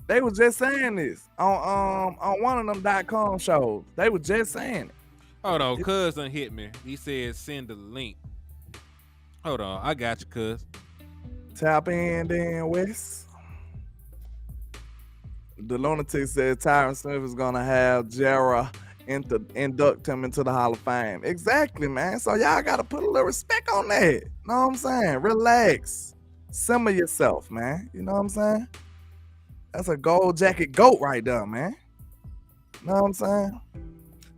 They was just saying this on one of them .com shows. They was just saying it. Hold on, cuz done hit me. He said send the link. Hold on, I got you, cuz. Tap in then, Wes. The lunatic said Tyron Smith is gonna have Jera induct him into the Hall of Fame. Exactly, man. So y'all gotta put a little respect on that. Know what I'm saying? Relax. Simmer yourself, man. You know what I'm saying? That's a gold jacket goat right there, man. Know what I'm saying?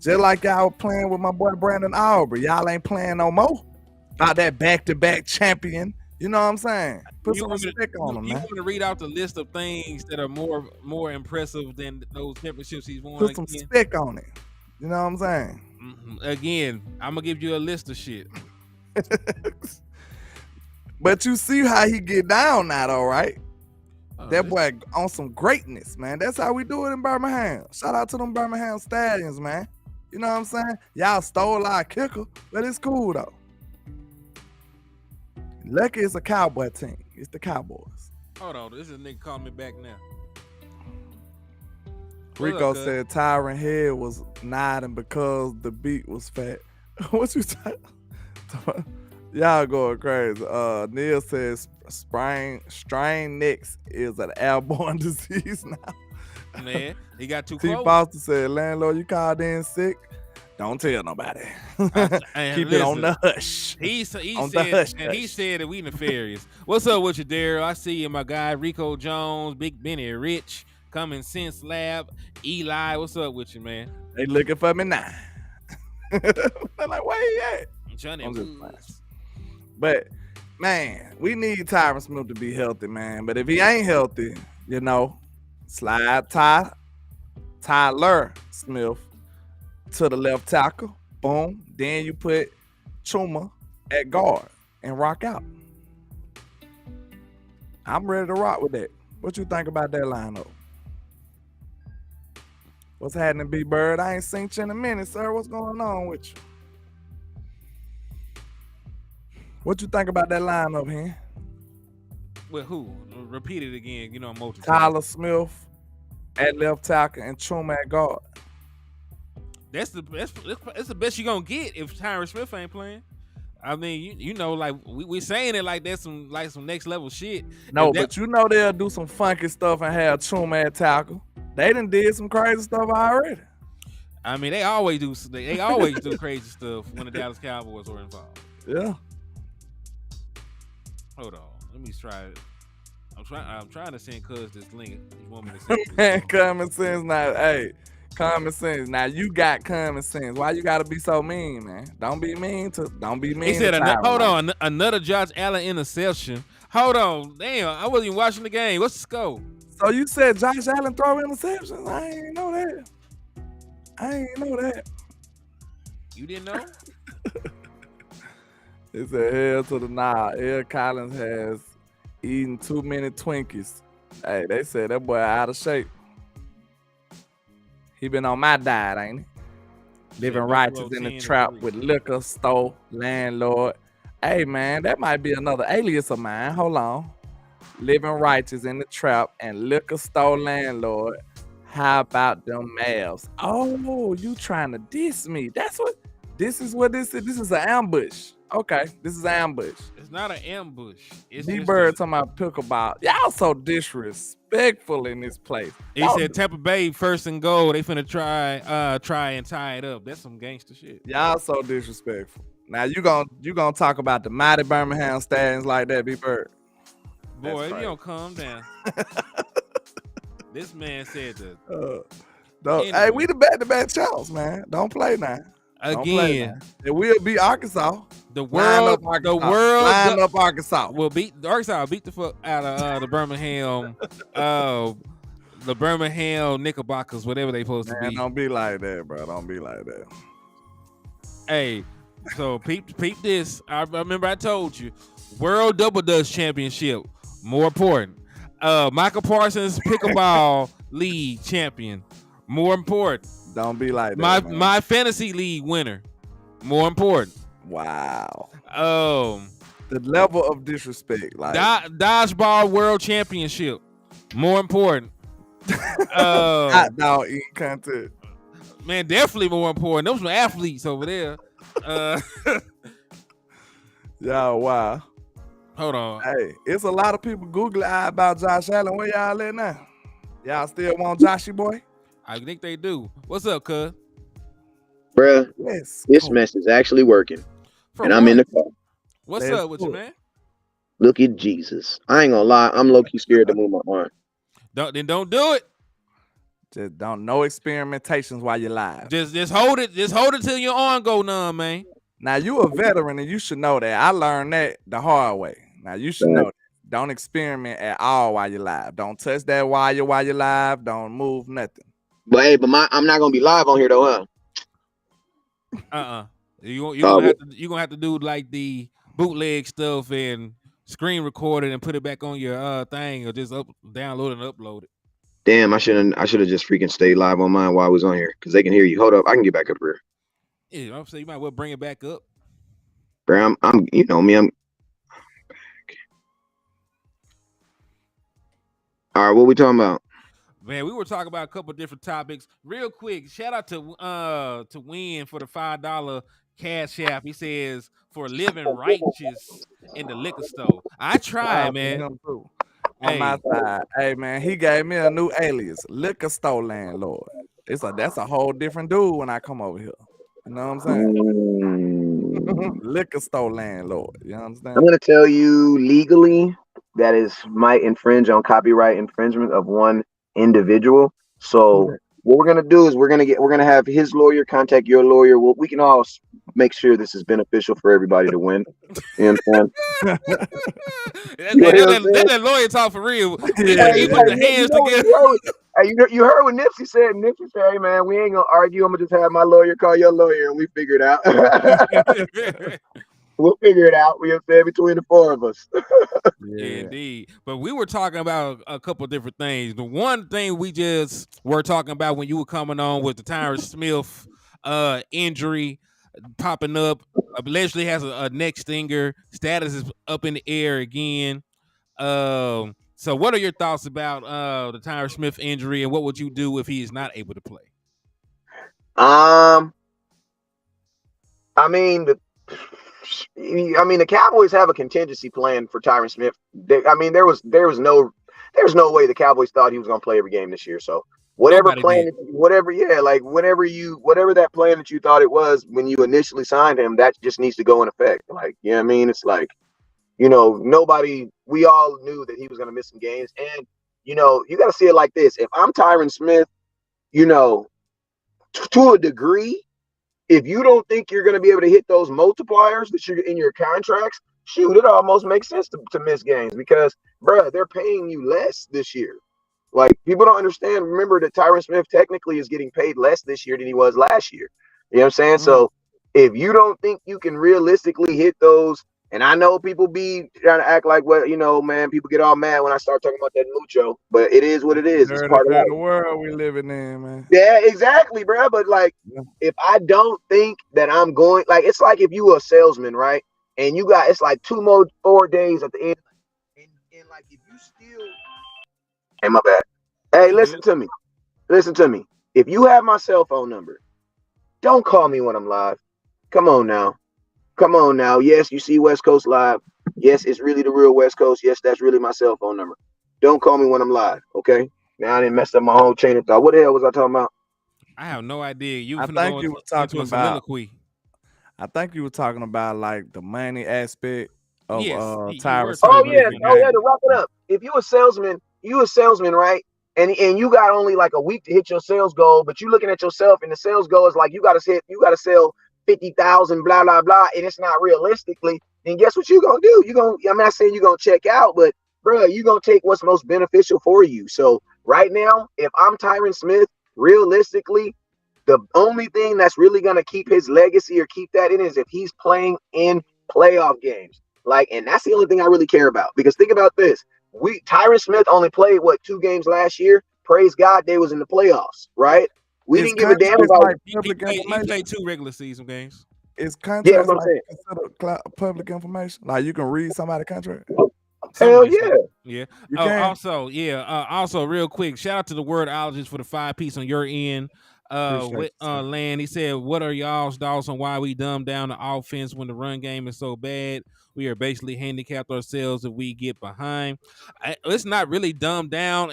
Just like y'all playing with my boy Brandon Aubrey. Y'all ain't playing no more. About that back-to-back champion. You know what I'm saying? Put some respect on him, You man. want to read out the list of things that are more impressive than those championships he's won? Put some respect on it. You know what I'm saying? Again, I'm going to give you a list of shit. But you see how he get down now, though, right? That boy on some greatness, man. That's how we do it in Birmingham. Shout out to them Birmingham Stallions, man. You know what I'm saying? Y'all stole our kicker, but it's cool, though. Lucky it's a Cowboy team. It's the Cowboys. Hold on. This is a nigga calling me back now. Rico said Tyron head was nodding because the beat was fat. What you saying? Y'all going crazy. Neil says strain necks is an airborne disease now. Man, he got too T. close. Foster said, landlord, you called in sick? Don't tell nobody. Keep it on the hush. He said that we nefarious. What's up with you, Daryl? I see you, my guy. Rico Jones, Big Benny Rich, Common Sense Lab, Eli. What's up with you, man? They looking for me now. They're like, where he at? Johnny Woods. But, man, we need Tyron Smith to be healthy, man. But if he ain't healthy, you know, slide Tyler Smith to the left tackle. Boom. Then you put Chuma at guard and rock out. I'm ready to rock with that. What you think about that lineup? What's happening, B-Bird? I ain't seen you in a minute, sir. What's going on with you? What you think about that lineup here? With who? Repeat it again. You know, multiple. Tyler Smith at left tackle and Chuma at guard. That's the best you're gonna get if Tyron Smith ain't playing. I mean, you know, like we saying it like that's some next level shit. No, but you know they'll do some funky stuff and have Chuma at tackle. They done did some crazy stuff already. I mean, they always do crazy stuff when the Dallas Cowboys are involved. Yeah. Hold on, let me try it. I'm trying to send Cuz this link. You want me to send it? Man, common sense now. Hey, common sense. Now you got common sense. Why you gotta be so mean, man? Don't be mean. He said, hold on, another Josh Allen interception. Hold on, damn, I wasn't even watching the game. What's the score? So you said Josh Allen throw interceptions? I ain't know that. You didn't know? It said hell to the nah. Ed Collins has eaten too many Twinkies. Hey, they said that boy out of shape. He been on my diet, ain't he? Living righteous in the trap with liquor store landlord. Hey man, that might be another alias of mine. Hold on. Living righteous in the trap and liquor store landlord. How about them males? Oh, you trying to diss me? This is what this is. This is an ambush. Okay, this is an ambush. It's not an ambush. It's D-Bird talking about pickleball. Y'all so disrespectful in this place. He said Tampa Bay first and goal. They finna try and tie it up. That's some gangster shit. Y'all so disrespectful. Now you gonna talk about the mighty Birmingham Stallions like that, B-Bird. Boy, if you don't calm down. This man said that. Hey, we the back-to-back champs, man. Don't play now. Again, it will beat Arkansas. The world line up Arkansas. Will beat Arkansas. Beat the fuck out of the Birmingham, the Birmingham Knickerbockers, whatever they supposed to be. Don't be like that, bro. Don't be like that. Hey, So peep this. I remember I told you, World Double Dutch Championship, more important. Michael Parsons Pickleball League champion, more important. Don't be like that. My fantasy league winner, more important. Wow. The level of disrespect, like dodgeball world championship, more important. Hot dog eating content. Man, definitely more important. Those were athletes over there. Yo, wow. Hold on. Hey, it's a lot of people googling about Josh Allen. Where y'all at now? Y'all still want Joshy boy? I think they do. What's up, cuz? Bruh, yes, this mess is actually working. And I'm in the car. What's up with you, man? Look at Jesus. I ain't gonna lie, I'm low-key scared to move my arm. Don't do it. Just don't, no experimentations while you're live. Just hold it. Just hold it till your arm go numb, man. Now you a veteran and you should know that. I learned that the hard way. Now you should know that. Don't experiment at all while you're live. Don't touch that wire while you're live. Don't move nothing. But hey, I'm not gonna be live on here though, huh? You're gonna have to do like the bootleg stuff and screen record it and put it back on your thing, or just download and upload it. Damn, I should have just freaking stayed live on mine while I was on here because they can hear you. Hold up, I can get back up here. Yeah, I'm saying you might well bring it back up. Bro, I'm you know me, I'm. All right, what we talking about? Man, we were talking about a couple of different topics. Real quick, shout out to Win for the $5 cash app. He says for living righteous in the liquor store. I tried, man. On my side, hey man, he gave me a new alias, liquor store landlord. That's a whole different dude when I come over here. You know what I'm saying? Liquor store landlord. You understand? I'm gonna tell you legally that might infringe on copyright infringement of one individual. So what we're gonna do is we're gonna have his lawyer contact your lawyer. We can all make sure this is beneficial for everybody to win. You understand? That lawyer talk for real. Yeah, you put the hands together. Hey, you heard what Nipsey said. Nipsey said, "Hey man, we ain't gonna argue. I'm gonna just have my lawyer call your lawyer, and we figure it out." We'll figure it out. We'll say between the four of us. Yeah, indeed. But we were talking about a couple of different things. The one thing we just were talking about when you were coming on was the Tyron Smith injury popping up. Allegedly has a neck stinger. Status is up in the air again. So what are your thoughts about the Tyron Smith injury, and what would you do if he is not able to play? I mean, the Cowboys have a contingency plan for Tyron Smith. There was no way the Cowboys thought he was going to play every game this year. So whatever that plan that you thought it was when you initially signed him, that just needs to go in effect. Like, you know what I mean? It's like, we all knew that he was going to miss some games. And, you got to see it like this. If I'm Tyron Smith, to a degree, if you don't think you're going to be able to hit those multipliers that you're in your contracts, shoot, it almost makes sense to miss games because, bruh, they're paying you less this year. Like, people don't understand. Remember that Tyron Smith technically is getting paid less this year than he was last year. You know what I'm saying? Mm-hmm. So if you don't think you can realistically hit those, and I know people be trying to act like, man, people get all mad when I start talking about that mucho, but it is what it is. It's part of the world we living in, man. Yeah, exactly, bro. But if I don't think that I'm going, it's like if you were a salesman, right? And you got, it's like 4 days at the end. And if you still, hey, my bad. Hey, listen to me. If you have my cell phone number, don't call me when I'm live. Come on now. Yes, you see West Coast Live. Yes, it's really the real West Coast. Yes, that's really my cell phone number. Don't call me when I'm live, okay? Now I didn't mess up my whole chain of thought. What the hell was I talking about? I have no idea. I think you were talking about like the money aspect of Tyron. Oh yeah, to wrap it up. If you a salesman, right? And you got only like a week to hit your sales goal, but you looking at yourself and the sales goal is like you gotta sell 50,000, blah, blah, blah, and it's not realistically, then guess what you're going to do? I'm not saying you're going to check out, but, bro, you're going to take what's most beneficial for you. So right now, if I'm Tyron Smith, realistically, The only thing that's really going to keep his legacy or keep that in is if he's playing in playoff games. Like, and that's the only thing I really care about. Because think about this. Tyron Smith only played, 2 games last year? Praise God, they was in the playoffs, right? We didn't give a damn about like he played 2 regular season games. Is contracts that's what I'm saying. considered public information? Like, you can read somebody's contract? Hell yeah. Yeah. You can. Also, real quick, shout out to the wordologist for the 5-piece on your end. Land, he said, what are y'all's thoughts on why we dumb down the offense when the run game is so bad? We are basically handicapped ourselves if we get behind. It's not really dumbed down.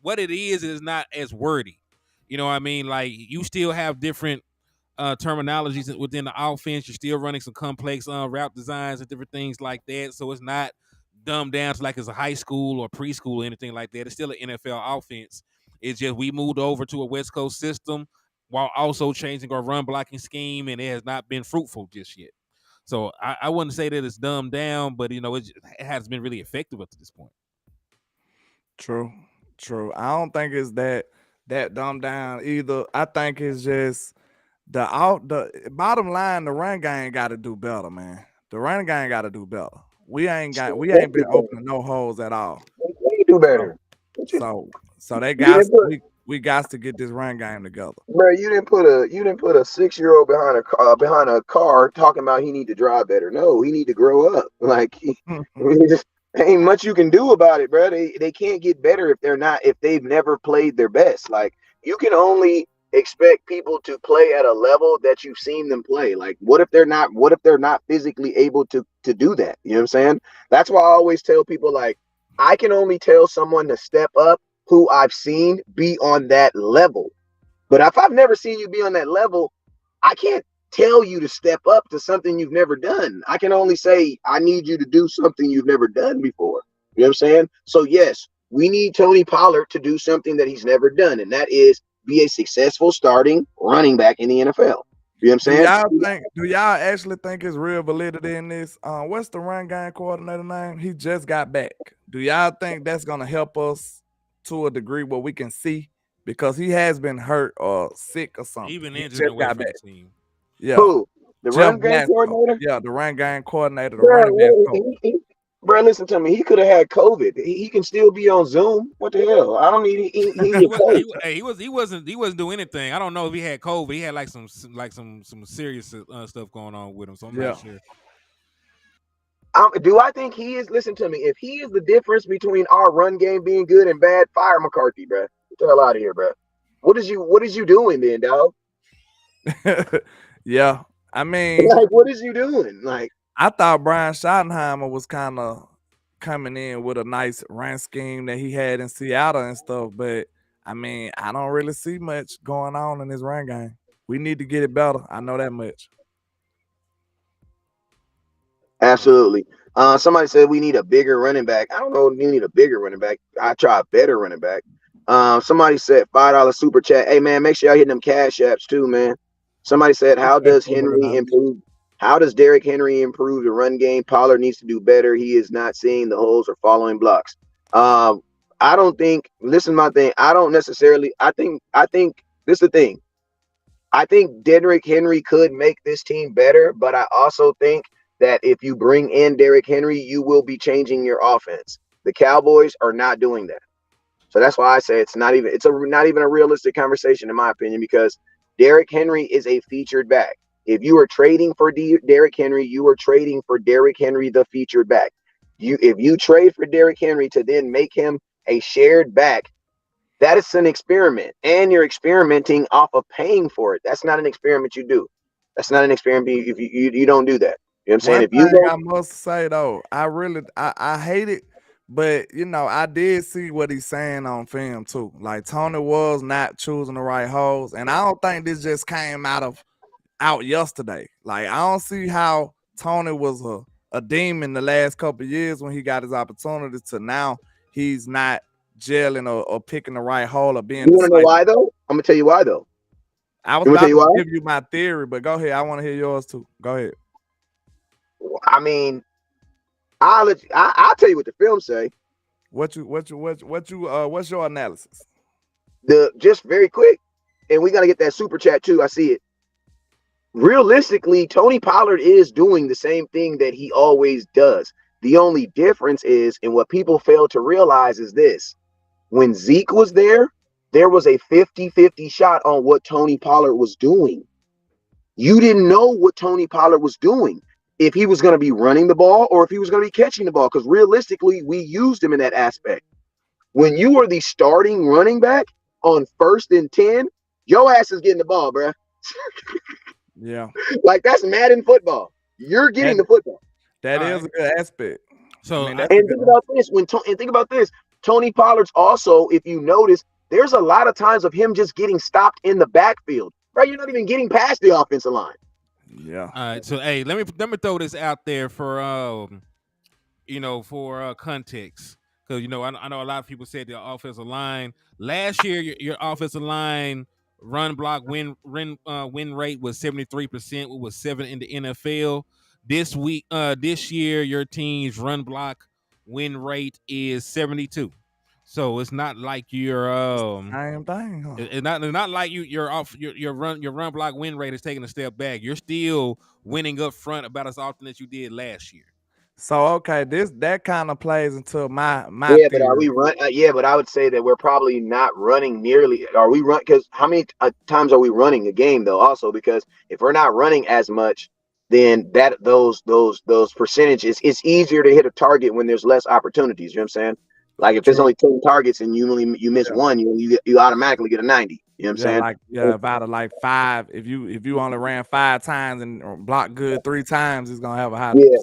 What it is not as wordy. You know what I mean? Like, you still have different terminologies within the offense. You're still running some complex route designs and different things like that. So it's not dumbed down to like it's a high school or preschool or anything like that. It's still an NFL offense. It's just we moved over to a West Coast system while also changing our run blocking scheme, and it has not been fruitful just yet. So I wouldn't say that it's dumbed down, but it hasn't been really effective up to this point. True. I don't think it's that dumbed down either. I think it's just the bottom line. The run game got to do better, man. The run game got to do better. We ain't been opening no holes at all. We do better. So they got we got to get this run game together. Bro, you didn't put a 6-year-old behind a car talking about he need to drive better. No, he need to grow up. Like, ain't much you can do about it, bro. They can't get better if they've never played their best. Like, you can only expect people to play at a level that you've seen them play. Like, what if they're not physically able to do that? You know what I'm saying? That's why I always tell people, like, I can only tell someone to step up who I've seen be on that level. But if I've never seen you be on that level, I can't tell you to step up to something you've never done. I can only say, I need you to do something you've never done before. You know what I'm saying? So yes, we need Tony Pollard to do something that he's never done, and that is be a successful starting running back in the NFL. You know what I'm saying? Do y'all actually think it's real validity in this? What's the run game coordinator name? He just got back. Do y'all think that's gonna help us to a degree where we can see? Because he has been hurt or sick or something. Even injured away from the team. Yeah. Who? The run game coordinator? Yeah, the run game coordinator, the running back coach. Bro, listen to me. He could have had COVID. He can still be on Zoom. What the hell? I don't need. He wasn't doing anything. I don't know if he had COVID. He had like some serious stuff going on with him. So I'm not sure. Do I think he is? Listen to me. If he is the difference between our run game being good and bad, fire McCarthy, bro. Get the hell out of here, bro. What is you doing then, dog? Yeah, I mean, like, what is you doing? Like, I thought Brian Schottenheimer was kind of coming in with a nice run scheme that he had in Seattle and stuff, but I mean, I don't really see much going on in this run game. We need to get it better. I know that much. Absolutely. Somebody said we need a bigger running back. I don't know if you need a bigger running back. I try a better running back. Somebody said $5 super chat. Hey man, make sure y'all hit them cash apps too, man. Somebody said, how does Derrick Henry improve the run game? Pollard needs to do better. He is not seeing the holes or following blocks. I don't think, listen to my thing. I don't necessarily, I think this is the thing. I think Derrick Henry could make this team better, but I also think that if you bring in Derrick Henry, you will be changing your offense. The Cowboys are not doing that. So that's why I say it's not even a realistic conversation in my opinion, because Derrick Henry is a featured back. If you are trading for Derrick Henry, you are trading for Derrick Henry, the featured back. If you trade for Derrick Henry to then make him a shared back, that is an experiment, and you're experimenting off of paying for it. That's not an experiment you do. That's not an experiment if you don't do that. You know what I'm saying? I must say though, I hate it, but I did see what he's saying on film too. Like, Tony was not choosing the right holes, and I don't think this just came out yesterday. Like, I don't see how Tony was a demon the last couple of years when he got his opportunity to now he's not gelling or picking the right hole or being. You want to know why though? I'm gonna tell you why though. I was about to give you my theory, but go ahead. I want to hear yours too. Go ahead. I mean, I'll tell you what the film say. What's your analysis? Just very quick, and we got to get that super chat too. I see it. Realistically, Tony Pollard is doing the same thing that he always does. The only difference is, and what people fail to realize is this: when Zeke was there was a 50-50 shot on what Tony Pollard was doing. You didn't know what Tony Pollard was doing, if he was going to be running the ball or if he was going to be catching the ball, because realistically, we used him in that aspect. When you are the starting running back on 1st and 10, your ass is getting the ball, bruh. Yeah. Like, that's Madden football. You're getting the football. That is a good aspect. So, and think about this. Think about this. Tony Pollard's also, if you notice, there's a lot of times of him just getting stopped in the backfield. Right? You're not even getting past the offensive line. Yeah. All right. So, hey, let me throw this out there for for context, because I know a lot of people said the offensive line last year. Your offensive line run block win rate was 73%. It was 7 in the NFL. This year, your team's run block win rate is 72. So it's not like you're same thing. Huh? It's not like your run block win rate is taking a step back. You're still winning up front about as often as you did last year. So okay, that kind of plays into my yeah, theory. but are we run? But I would say that we're probably not running nearly. Are we run? Because how many times are we running a game though? Also, because if we're not running as much, then those percentages, it's easier to hit a target when there's less opportunities. You know what I'm saying? Like if there's only 10 targets and you miss one, you automatically get a 90. You know what I'm saying? If out of like 5, if you only ran 5 times and blocked good 3 times, it's gonna have a high. Yeah,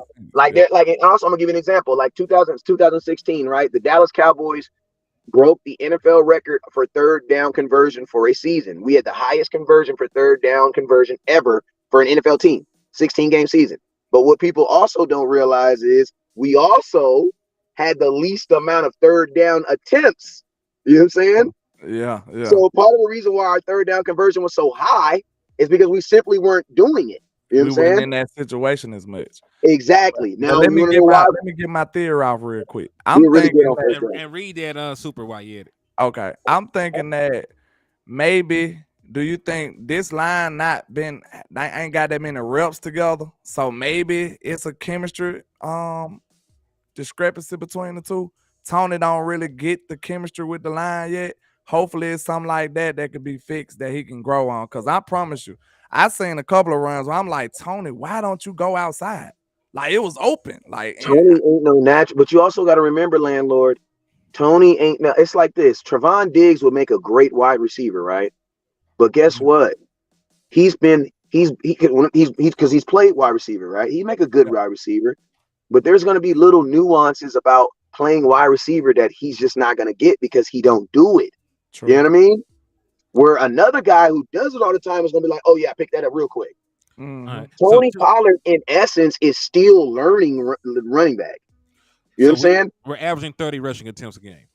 and also I'm gonna give you an example. Like 2016, right? The Dallas Cowboys broke the NFL record for 3rd down conversion for a season. We had the highest conversion for 3rd down conversion ever for an NFL team, 16-game season. But what people also don't realize is we also had the least amount of 3rd down attempts. You know what I'm saying? Yeah. So part of the reason why our 3rd down conversion was so high is because we simply weren't doing it. You know what I'm saying? In that situation as much. Exactly. Now let me get my theory off real quick. I'm thinking and read that super while you at it. Okay. I'm thinking that maybe, do you think this line ain't got that many reps together? So maybe it's a chemistry discrepancy between the two. Tony don't really get the chemistry with the line yet. Hopefully it's something like that could be fixed, that he can grow on. Because I promise you, I seen a couple of runs where I'm like, Tony, why don't you go outside? Like, it was open. Like, Tony ain't no natural. But you also got to remember, landlord, Tony ain't. Now it's like this. Trevon Diggs would make a great wide receiver, right? But guess what? He's played wide receiver, right? He make a good wide receiver. But there's going to be little nuances about playing wide receiver that he's just not going to get because he don't do it. True. You know what I mean? Where another guy who does it all the time is going to be like, oh, yeah, pick that up real quick. Mm-hmm. Right. Tony Pollard, in essence, is still learning running back. You know what I'm saying? We're averaging 30 rushing attempts a game.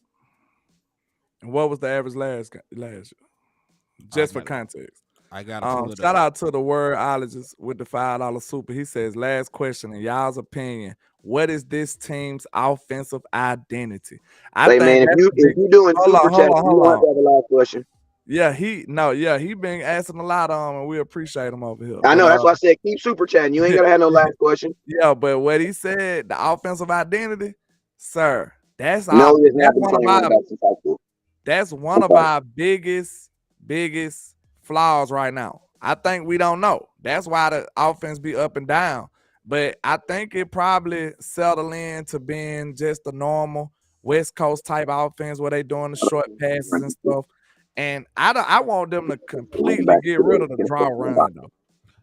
And what was the average last year? Just for context. I got shout out to the wordologist with the $5 super. He says, last question, in y'all's opinion, what is this team's offensive identity? If you're doing super chat, you want to have a last question. Yeah, he been asking a lot and we appreciate him over here. I know, that's why I said keep super chatting. You ain't gotta have no last question. Yeah, but what he said, the offensive identity, sir, that's one of our biggest flaws right now. I think we don't know. That's why the offense be up and down. But I think it probably settled into being just a normal West Coast type offense where they doing the short passes and stuff. And I want them to completely get rid of the draw run though.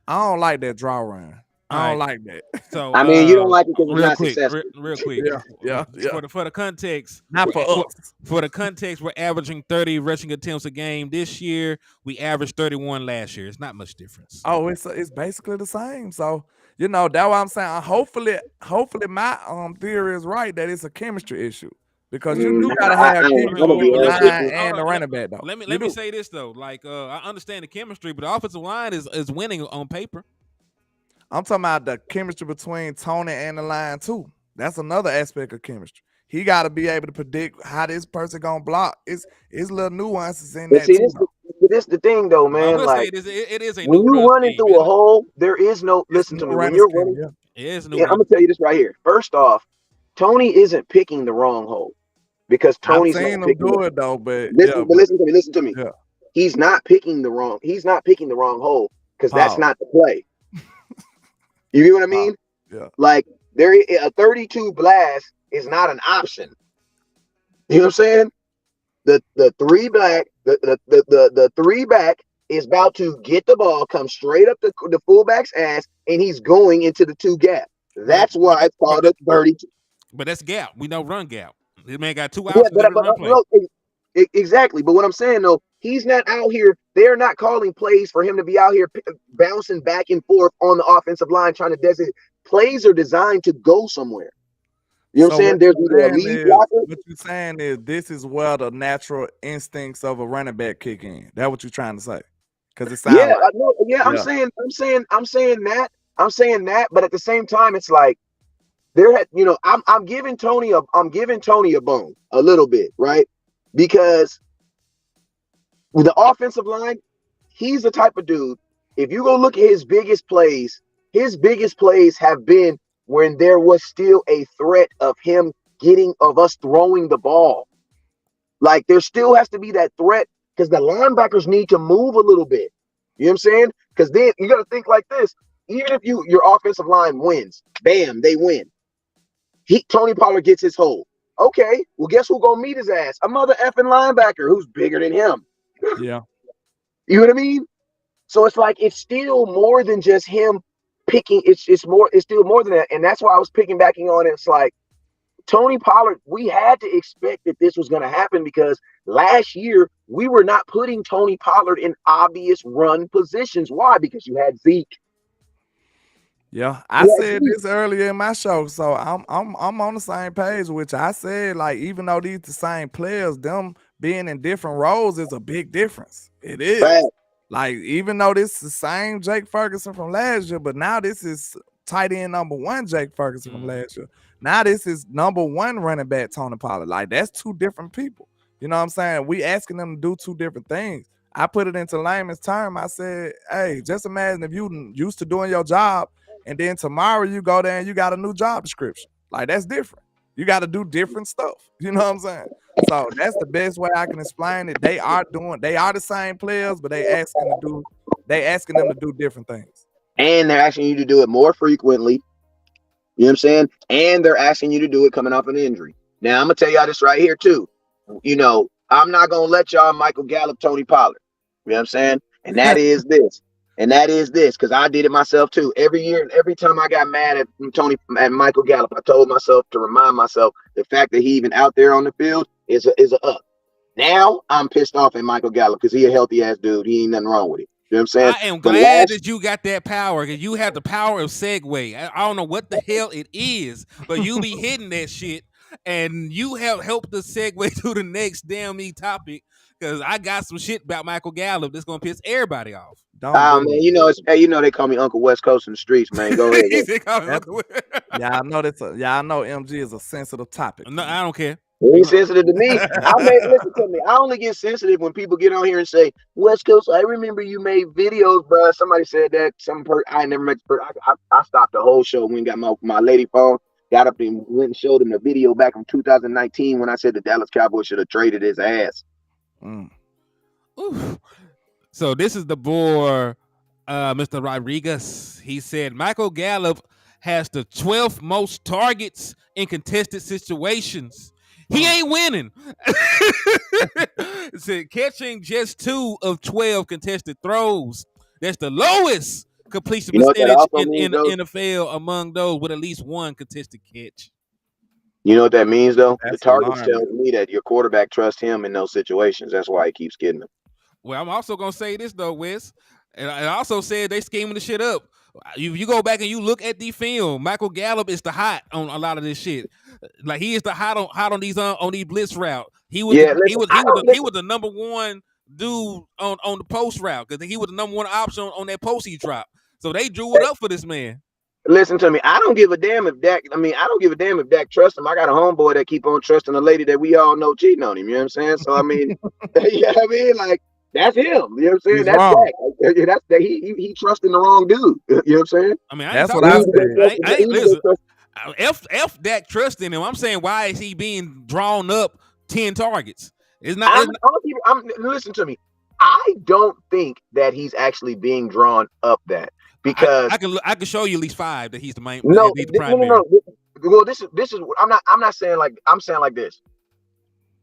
I don't like that draw run. I don't like that. So I mean, you don't like it because it's not successful. Real quick. Yeah. For the context, not for us. For the context, we're averaging 30 rushing attempts a game this year. We averaged 31 last year. It's not much difference. Oh, it's basically the same. So that's what I'm saying. Hopefully my theory is right that it's a chemistry issue. Because you do gotta have chemistry with the line and the running back though. Let me say this though. Like I understand the chemistry, but the offensive line is winning on paper. I'm talking about the chemistry between Tony and the line too. That's another aspect of chemistry. He got to be able to predict how this person gonna block. It's little nuances in that. See, this is the this the thing though, I man. will Like say it is a when new you run running scheme, through a isn't it? hole, there is no. Listen to me. When you're running, It is a new I'm run. gonna tell you this right here. First off, Tony isn't picking the wrong hole because I've Tony's not seen him picking. do it though, but Listen to me. Yeah. He's not picking the wrong. He's not picking the wrong hole because that's Pause. not the play. You get what I mean? Yeah. Like a 32 blast is not an option. You know what I'm saying? The three back is about to get the ball, come straight up the fullback's ass, and he's going into the 2 gap. That's why it's called a 32. But that's gap. We know run gap. This man got 2 Yeah, options but, every run play. look, exactly. But what I'm saying though, he's not out here. They're not calling plays for him to be out here bouncing back and forth on the offensive line trying to designate. Plays are designed to go somewhere. You know what I'm saying? There's either a lead blocker. What you're saying is this is where the natural instincts of a running back kick in. That's what you're trying to say. Because it sounds I'm saying that, but at the same time, it's like I'm giving Tony a bone a little bit, right? Because with the offensive line, he's the type of dude. If you go look at his biggest plays have been when there was still a threat of us throwing the ball. Like there still has to be that threat because the linebackers need to move a little bit. You know what I'm saying? Because then you got to think like this. Even if your offensive line wins, bam, they win. Tony Pollard gets his hold. Okay, well, guess who's gonna meet his ass? A mother effing linebacker who's bigger than him. Yeah. You know what I mean? So it's like it's still more than just him picking. It's still more than that, and that's why I was backing on it. It's like Tony Pollard. We had to expect that this was going to happen because last year we were not putting Tony Pollard in obvious run positions. Why? Because you had Zeke. Yeah, I said this earlier in my show, so I'm on the same page, which I said, like, even though these the same players, them being in different roles is a big difference. It is. Right. Like, even though this is the same Jake Ferguson from last year, but now this is tight end number 1 Jake Ferguson from last year. Now this is number 1 running back Tony Pollard. Like, that's 2 different people. You know what I'm saying? We asking them to do 2 different things. I put it into layman's term. I said, hey, just imagine if you used to doing your job and then tomorrow you go there and you got a new job description. Like, that's different. You got to do different stuff. You know what I'm saying? So that's the best way I can explain it. They are the same players, but they asking them to do different things. And they're asking you to do it more frequently. You know what I'm saying? And they're asking you to do it coming off an injury. Now I'm gonna tell y'all this right here too. You know, I'm not gonna let y'all Michael Gallup, Tony Pollard. You know what I'm saying? And that is this. And that is this, because I did it myself too. Every year, every time I got mad at Michael Gallup, I told myself to remind myself the fact that he even out there on the field is a up. Now I'm pissed off at Michael Gallup because he a healthy ass dude. He ain't nothing wrong with it. You know what I'm saying? I am glad that you got that power because you have the power of segue. I don't know what the hell it is, but you be hitting that shit and you have helped us segue to the next damn topic because I got some shit about Michael Gallup that's gonna piss everybody off. Man, you know they call me Uncle West Coast in the streets, man. Go ahead. Yeah, I know I know MG is a sensitive topic. No, I don't care. It ain't sensitive to me. Listen to me. I only get sensitive when people get on here and say, West Coast, I remember you made videos, bro. Somebody said that. I never met the person. I stopped the whole show when got my lady phone, got up and went and showed him the video back from 2019 when I said the Dallas Cowboys should have traded his ass. Oof. So this is the boy, Mr. Rodriguez. He said Michael Gallup has the 12th most targets in contested situations. He ain't winning. Said catching just 2 of 12 contested throws. That's the lowest completion percentage in the NFL among those with at least 1 contested catch. You know what that means, though? The targets tell me that your quarterback trusts him in those situations. That's why he keeps getting them. Well, I'm also going to say this, though, Wes. And I also said they scheming the shit up. You go back and you look at the film, Michael Gallup is the hot on a lot of this shit. Like, he is the hot on these blitz route. He was the number 1 dude on the post route because he was the number 1 option on that post he dropped. So they drew it up for this man. Listen to me. I don't give a damn if Dak trusts him. I got a homeboy that keep on trusting a lady that we all know cheating on him. You know what I'm saying? So I mean, you know what I mean? Like, That's him. You know what I'm saying? He's That's wrong. Dak. That's that. He trusting the wrong dude. You know what I'm saying? I mean, That's what I said. I ain't listen. F Dak trusting him. I'm saying, why is he being drawn up 10 targets? It's not. Listen to me. I don't think that he's actually being drawn up that because I can show you at least 5 that he's the main. No, he's the primary. no. Well, this is. I'm not saying like I'm saying like this.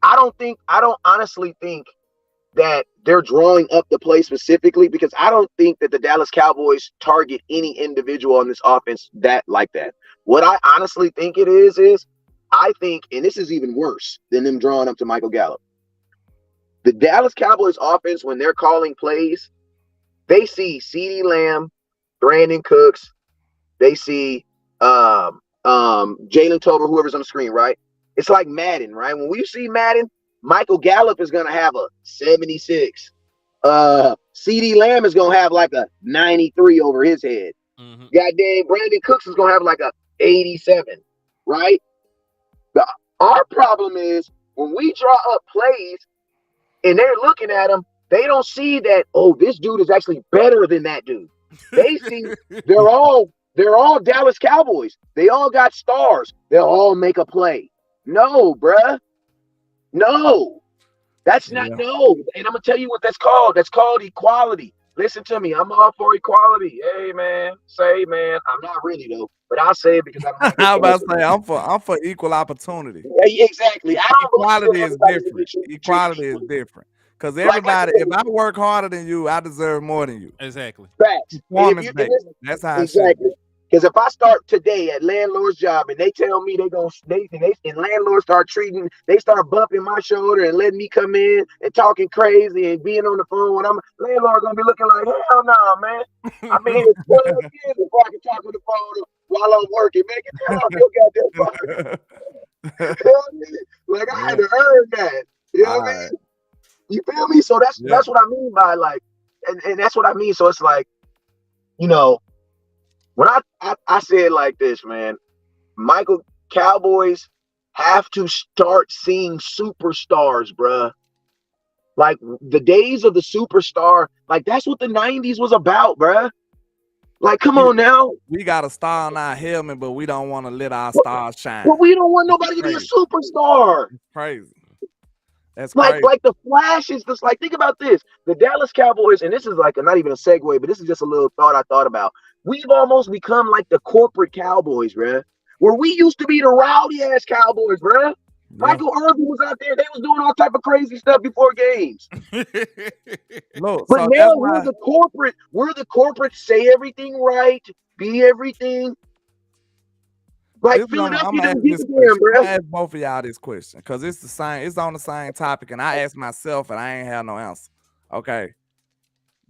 I don't honestly think that they're drawing up the play specifically because I don't think that the Dallas Cowboys target any individual on this offense like that. What I honestly think it is I think, and this is even worse than them drawing up to Michael Gallup. The Dallas Cowboys offense, when they're calling plays, they see CeeDee Lamb, Brandon Cooks, they see Jalen Tolbert, whoever's on the screen, right? It's like Madden, right? When we see Madden, Michael Gallup is going to have a 76. CeeDee Lamb is going to have like a 93 over his head. Mm-hmm. Goddamn, Brandon Cooks is going to have like a 87, right? Our problem is when we draw up plays and they're looking at them, they don't see that, oh, this dude is actually better than that dude. They see they're all Dallas Cowboys. They all got stars. They'll all make a play. No, bruh. No. That's not no. And I'm gonna tell you what that's called. That's called equality. Listen to me. I'm all for equality. Hey man, man. I'm not really though, but I'll say it because I'm about to say I'm for equal opportunity. Yeah, exactly. Equality is different. Equality is different. Because everybody, if I work harder than you, I deserve more than you. Exactly. Facts. That's how exactly. Because if I start today at landlord's job and they tell me and landlords start bumping my shoulder and letting me come in and talking crazy and being on the phone when landlord gonna be looking like, hell no, man. I mean, it's 12 years before I can talk on the phone while I'm working. Man, get that off your goddamn phone. You know what I mean? Like I had to earn that. You know what I mean? You feel me? So that's what I mean by like, and that's what I mean. So it's like, you know, when I say it like this, man, Cowboys have to start seeing superstars, bruh. Like the days of the superstar, like that's what the 90s was about, bruh. Like, come on now. We got a star on our helmet, but we don't want to let our stars shine. But we don't want nobody to be a superstar. It's crazy. That's crazy. Like the Flash is just like, think about this. The Dallas Cowboys, and this is like not even a segue, but this is just a little thought I thought about. We've almost become like the corporate Cowboys, bruh. Where we used to be the rowdy ass Cowboys, bruh. Yeah. Michael Irvin was out there. They was doing all type of crazy stuff before games. Look, but now we're the corporate. We're the corporate. Say everything right. Be everything. Like Philadelphia didn't give a damn, bro. I ask both of y'all this question because it's the same. It's on the same topic, and I asked myself, and I ain't have no answer. Okay,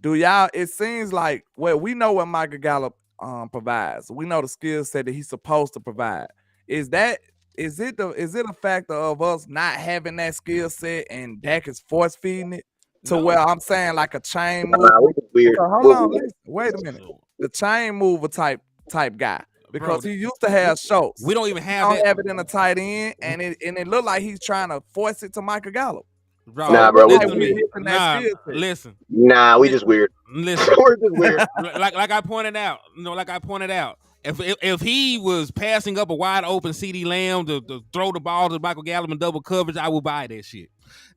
do y'all? It seems like we know what Michael Gallup provides. We know the skill set that he's supposed to provide. Is it a factor of us not having that skill set and Dak is force feeding it to where I'm saying like a chain mover? Weird. Hold on, wait a minute. The chain mover type guy. Because he used to have Schultz. We don't even have it in a tight end, and it looked like he's trying to force it to Michael Gallup. Bro, nah, bro. Listen. Nah, we just weird. Listen. We're just weird. like I pointed out, if he was passing up a wide open CeeDee Lamb to throw the ball to Michael Gallup in double coverage, I would buy that shit.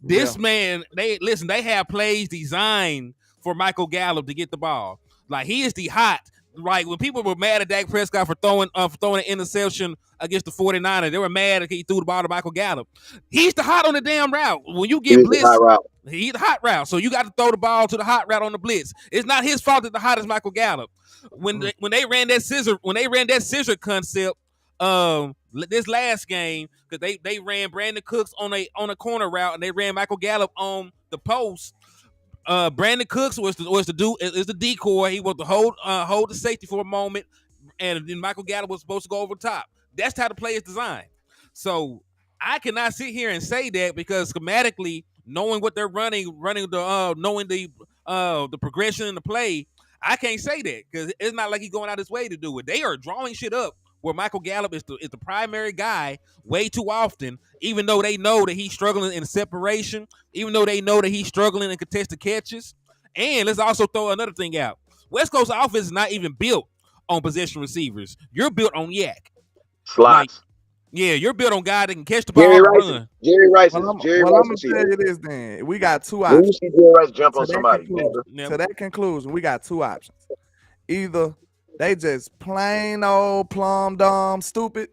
This man, they have plays designed for Michael Gallup to get the ball. Like he is the hot. Like when people were mad at Dak Prescott for throwing an interception against the 49ers, they were mad that he threw the ball to Michael Gallup. He's the hot on the damn route. When you get blitz, he's the hot route. So you got to throw the ball to the hot route on the blitz. It's not his fault that the hot is Michael Gallup. When they ran that scissor concept this last game, because they ran Brandon Cooks on a corner route and they ran Michael Gallup on the post. Brandon Cooks was the decoy. He was to hold the safety for a moment, and then Michael Gallup was supposed to go over top. That's how the play is designed. So I cannot sit here and say that because schematically, knowing what they're running knowing the progression in the play, I can't say that because it's not like he's going out his way to do it. They are drawing shit up where Michael Gallup is the primary guy way too often, even though they know that he's struggling in separation, even though they know that he's struggling in contested catches. And let's also throw another thing out. West Coast offense is not even built on possession receivers. You're built on yak. Slots. Yeah, you're built on guy that can catch the ball Jerry and Rice. run. Jerry Rice. Well, Jerry I'm Rice. gonna tell you this then. We got two When you options. see Jerry Rice jump on To that somebody, conclusion- never. To that conclusion, we got two options. Either they just plain old plum dumb stupid,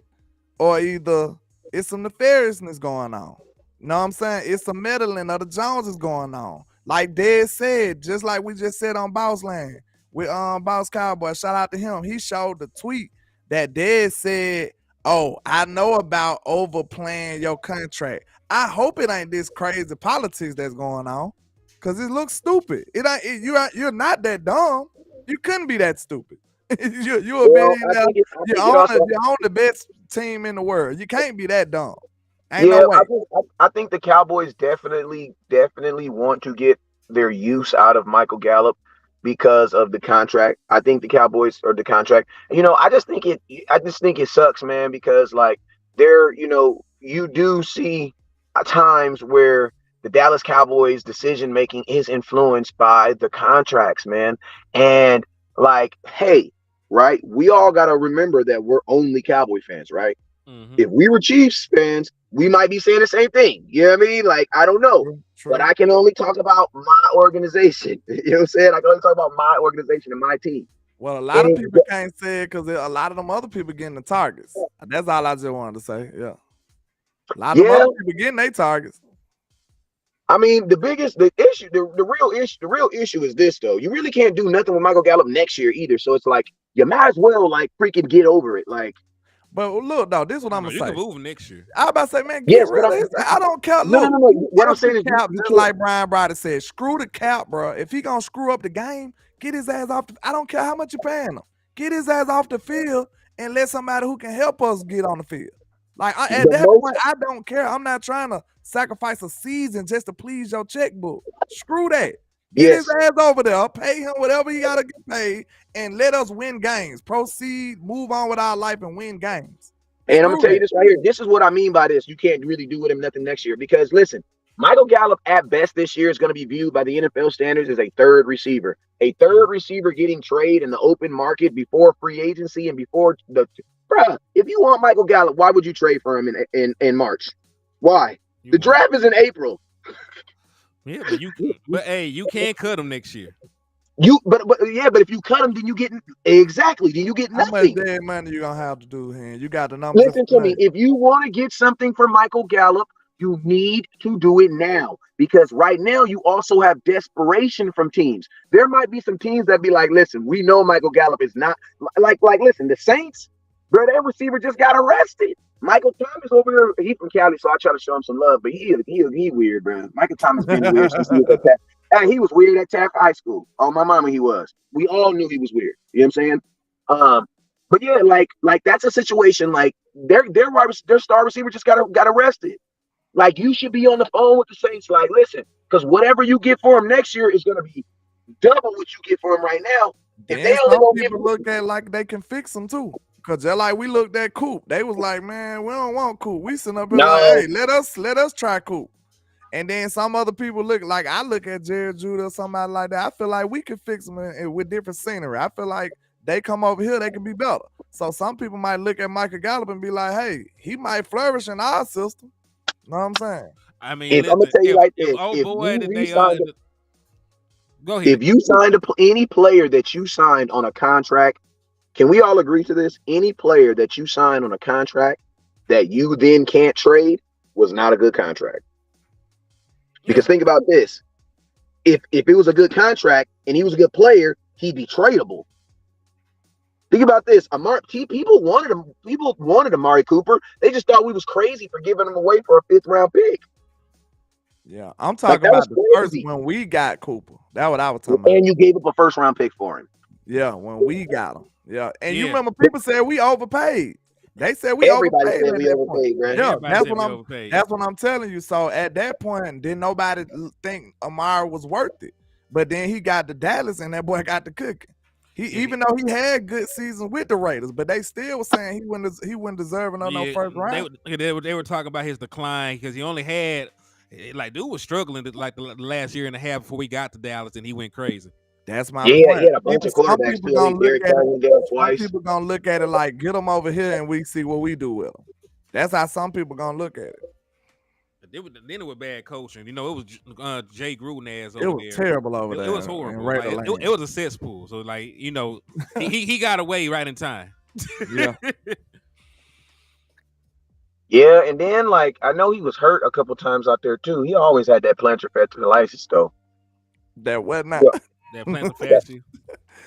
or either it's some nefariousness going on. You know what I'm saying? It's some meddling of the Joneses going on. Like Dez said, just like we just said on Boss Land with Boss Cowboy. Shout out to him. He showed the tweet that Dez said, "Oh, I know about overplaying your contract. I hope it ain't this crazy politics that's going on, cause it looks stupid. You're not that dumb. You couldn't be that stupid. you're a billionaire. You own the best team in the world. You can't be that dumb. Ain't no way. I think the Cowboys definitely want to get their use out of Michael Gallup because of the contract. I think the Cowboys or the contract. I just think it sucks, man, because like you do see times where the Dallas Cowboys decision making is influenced by the contracts, man. And like, hey, right, we all got to remember that we're only Cowboy fans, right? Mm-hmm. If we were Chiefs fans, we might be saying the same thing. You know what I mean? Like, I don't know. True. But I can only talk about my organization. You know what I'm saying? I can only talk about my organization and my team. Well, a lot of people can't say it because a lot of them other people getting the targets. That's all I just wanted to say. Yeah. A lot of other people getting their targets. I mean, the real issue is this, though. You really can't do nothing with Michael Gallup next year either. So it's like, you might as well like freaking get over it. Like, but look, though, this is what I'm gonna say. You can move next year. I about to say, man, get rid of this. I don't care. Look, no. What I'm saying is, just like Brian Brody said, screw the cap, bro. If he gonna screw up the game, get his ass off. I don't care how much you're paying him. Get his ass off the field and let somebody who can help us get on the field. Like at that point, I don't care. I'm not trying to sacrifice a season just to please your checkbook. Screw that. Get his ass over there, pay him whatever he gotta get paid, and let us win games. Proceed, move on with our life, and win games. And I'm gonna tell you this right here. This is what I mean by this. You can't really do with him nothing next year because listen, Michael Gallup at best this year is going to be viewed by the NFL standards as a third receiver. A third receiver getting traded in the open market before free agency and before bruh, if you want Michael Gallup, why would you trade for him in March? Why? The draft is in April. Yeah, but hey, you can't cut him next year. But if you cut him, then you get nothing. How much dead money you gonna have to do here? You got the numbers. Listen to me. If you want to get something for Michael Gallup, you need to do it now because right now you also have desperation from teams. There might be some teams that be like, listen, we know Michael Gallup is not like listen, the Saints, bro, their receiver just got arrested. Michael Thomas over here, he from Cali, so I try to show him some love, but he weird, bro. Michael Thomas been weird since he was at Taft. And he was weird at Taft High School. On my mama, he was. We all knew he was weird. You know what I'm saying? But yeah, like that's a situation like their star receiver just got arrested. Like you should be on the phone with the Saints, like, listen, because whatever you get for him next year is gonna be double what you get for him right now. If they only gonna give him, look at like they can fix him too. Cause they're like we looked at Coop. They was like, man, we don't want Coop. We sitting up here like, hey, let us try Coop. And then some other people look like I look at Jared Judah or somebody like that. I feel like we could fix them with different scenery. I feel like they come over here, they can be better. So some people might look at Michael Gallup and be like, hey, he might flourish in our system. You know what I'm saying? I mean, I'm gonna tell you like this. Go ahead. If you signed any player that you signed on a contract, can we all agree to this? Any player that you signed on a contract that you then can't trade was not a good contract. Because think about this. If it was a good contract and he was a good player, he'd be tradable. Think about this. People wanted Amari Cooper. They just thought we was crazy for giving him away for a 5th round pick. Yeah, I'm talking about the first when we got Cooper. That's what I was talking about. And you gave up a 1st round pick for him. Yeah, when we got him. Yeah, and you remember people said we overpaid. They said we overpaid. Said we overpaid, right? Yeah, that's what I'm telling you. So at that point, didn't nobody think Amari was worth it. But then he got to Dallas and that boy got the cooking. Even though he had good seasons with the Raiders, but they still were saying he wouldn't deserve no first round. They were talking about his decline because he only had dude was struggling like the last year and a half before we got to Dallas, and he went crazy. That's my point. Yeah, a bunch of quarterbacks twice. Some people gonna look at it like get him over here and we see what we do with him. That's how some people gonna look at it. Then it was bad coaching. You know, it was Jay Gruden ass over there. It was terrible over there. It was horrible. It was a cesspool. So he got away right in time. Yeah. Yeah, and then I know he was hurt a couple times out there too. He always had that plantar fasciitis though. That what not? That plantar fasciitis.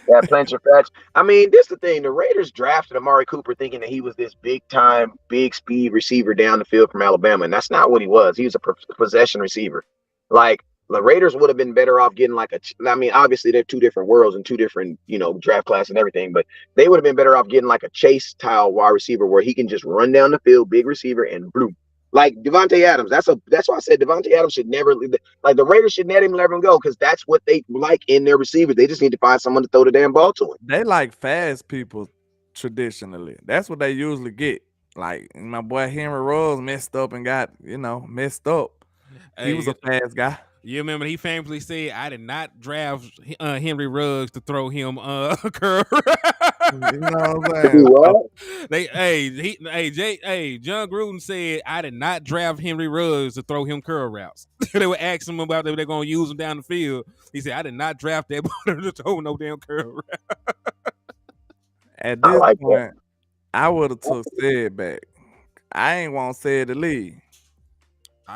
That plantar fasciitis. I mean, this is the thing. The Raiders drafted Amari Cooper thinking that he was this big time, big speed receiver down the field from Alabama, and that's not what he was. He was a possession receiver. The Raiders would have been better off getting obviously they're two different worlds and two different, draft class and everything, but they would have been better off getting a chase style wide receiver where he can just run down the field, big receiver, and bloom. Like Devontae Adams. That's why I said Devontae Adams should never the Raiders should let him go because that's what they like in their receivers. They just need to find someone to throw the damn ball to him. They like fast people traditionally. That's what they usually get. Like my boy Henry Ruggs messed up and got, messed up. He was a fast guy. You remember he famously said, "I did not draft Henry Ruggs to throw him a curl." You know what I'm saying? John Gruden said, "I did not draft Henry Ruggs to throw him curl routes." They were asking him about they're going to use him down the field. He said, "I did not draft that to throw no damn curl route." At this point, I would have took Sid back. I ain't want Sid to leave.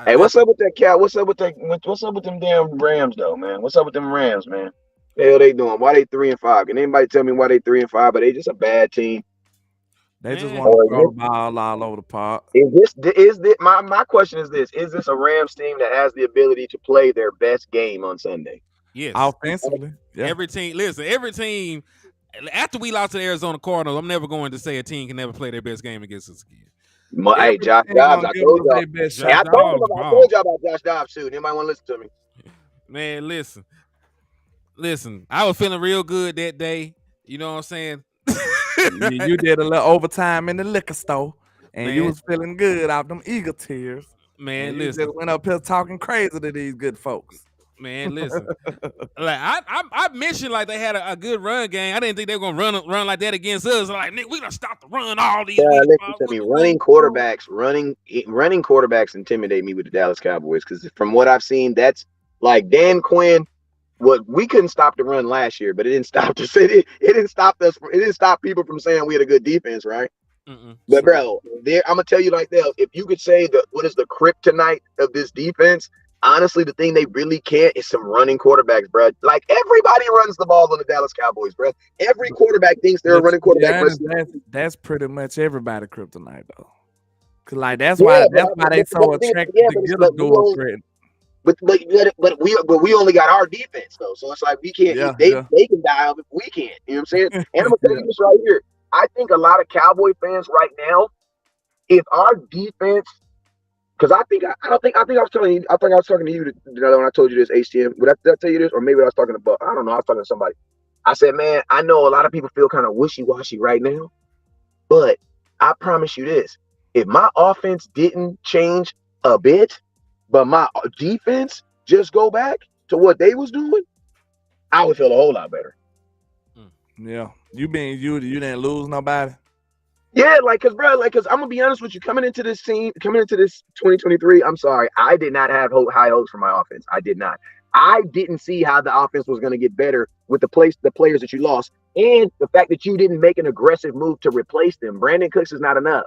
Hey, what's up with that cat? What's up with them damn Rams though, man? What's up with them Rams, man? The hell they doing? Why they 3-5? Can anybody tell me why they 3-5? But they just a bad team. They just want to throw the ball all over the park. My question is this: is this a Rams team that has the ability to play their best game on Sunday? Yes, offensively. Yeah. Every team. After we lost to the Arizona Cardinals, I'm never going to say a team can never play their best game against us again. Hey, Josh Dobbs, I told y'all about Josh Dobbs too. Anybody want to listen to me? Man, listen. I was feeling real good that day. You know what I'm saying? You did a little overtime in the liquor store, and you was feeling good out them eagle tears. Man, listen. You just went up here talking crazy to these good folks. Man, listen. I mentioned they had a good run game. I didn't think they were gonna run like that against us. Nick, we gonna stop the run all these. Listen to me. Running quarterbacks intimidate me with the Dallas Cowboys because from what I've seen, that's like Dan Quinn. What we couldn't stop the run last year, but it didn't stop us. It didn't stop us. It didn't stop people from saying we had a good defense, right? Mm-mm. But bro, I'm gonna tell you like that. If you could say what is the kryptonite of this defense? Honestly, the thing they really can't is some running quarterbacks, bro. Like everybody runs the ball on the Dallas Cowboys, bro. Every quarterback thinks they're a running quarterback. That's pretty much everybody kryptonite though. Cause that's why they so attracted to get a dual threat. But we only got our defense though, so it's like we can't. They can die of it, we can't. You know what I'm saying? And I'm gonna tell you this right here. I think a lot of Cowboy fans right now, if our defense. Because I think I was talking to you when I told you this, HTM. Did I tell you this? Or maybe I was talking about, I don't know, I was talking to somebody. I said, man, I know a lot of people feel kind of wishy-washy right now, but I promise you this. If my offense didn't change a bit, but my defense just go back to what they was doing, I would feel a whole lot better. Yeah. You didn't lose nobody? Yeah, cause I'm gonna be honest with you, coming into this 2023, I'm sorry, I did not have high hopes for my offense. I did not. I didn't see how the offense was gonna get better with the players that you lost, and the fact that you didn't make an aggressive move to replace them. Brandon Cooks is not enough.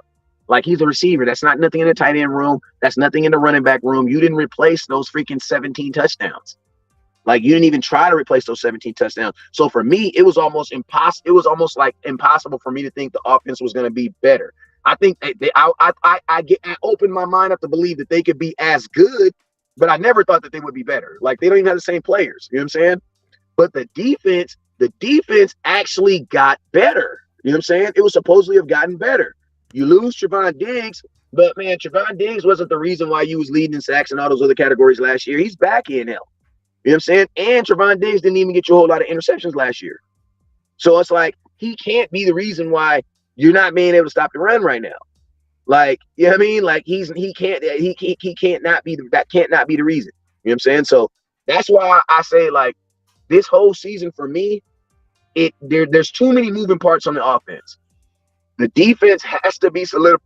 He's a receiver. That's not nothing in the tight end room. That's nothing in the running back room. You didn't replace those freaking 17 touchdowns. You didn't even try to replace those 17 touchdowns. So for me, it was almost impossible. It was almost impossible for me to think the offense was going to be better. I think I opened my mind up to believe that they could be as good, but I never thought that they would be better. They don't even have the same players. You know what I'm saying? But the defense actually got better. You know what I'm saying? It was supposedly have gotten better. You lose Trevon Diggs, but man, Trevon Diggs wasn't the reason why you was leading in sacks and all those other categories last year. He's back in hell. You know what I'm saying? And Trevon Diggs didn't even get you a whole lot of interceptions last year. So it's like he can't be the reason why you're not being able to stop the run right now. Like, you know what I mean? Like he can't not be that can't not be the reason. You know what I'm saying? So that's why I say like this whole season for me, there's too many moving parts on the offense. The defense has to be solidified.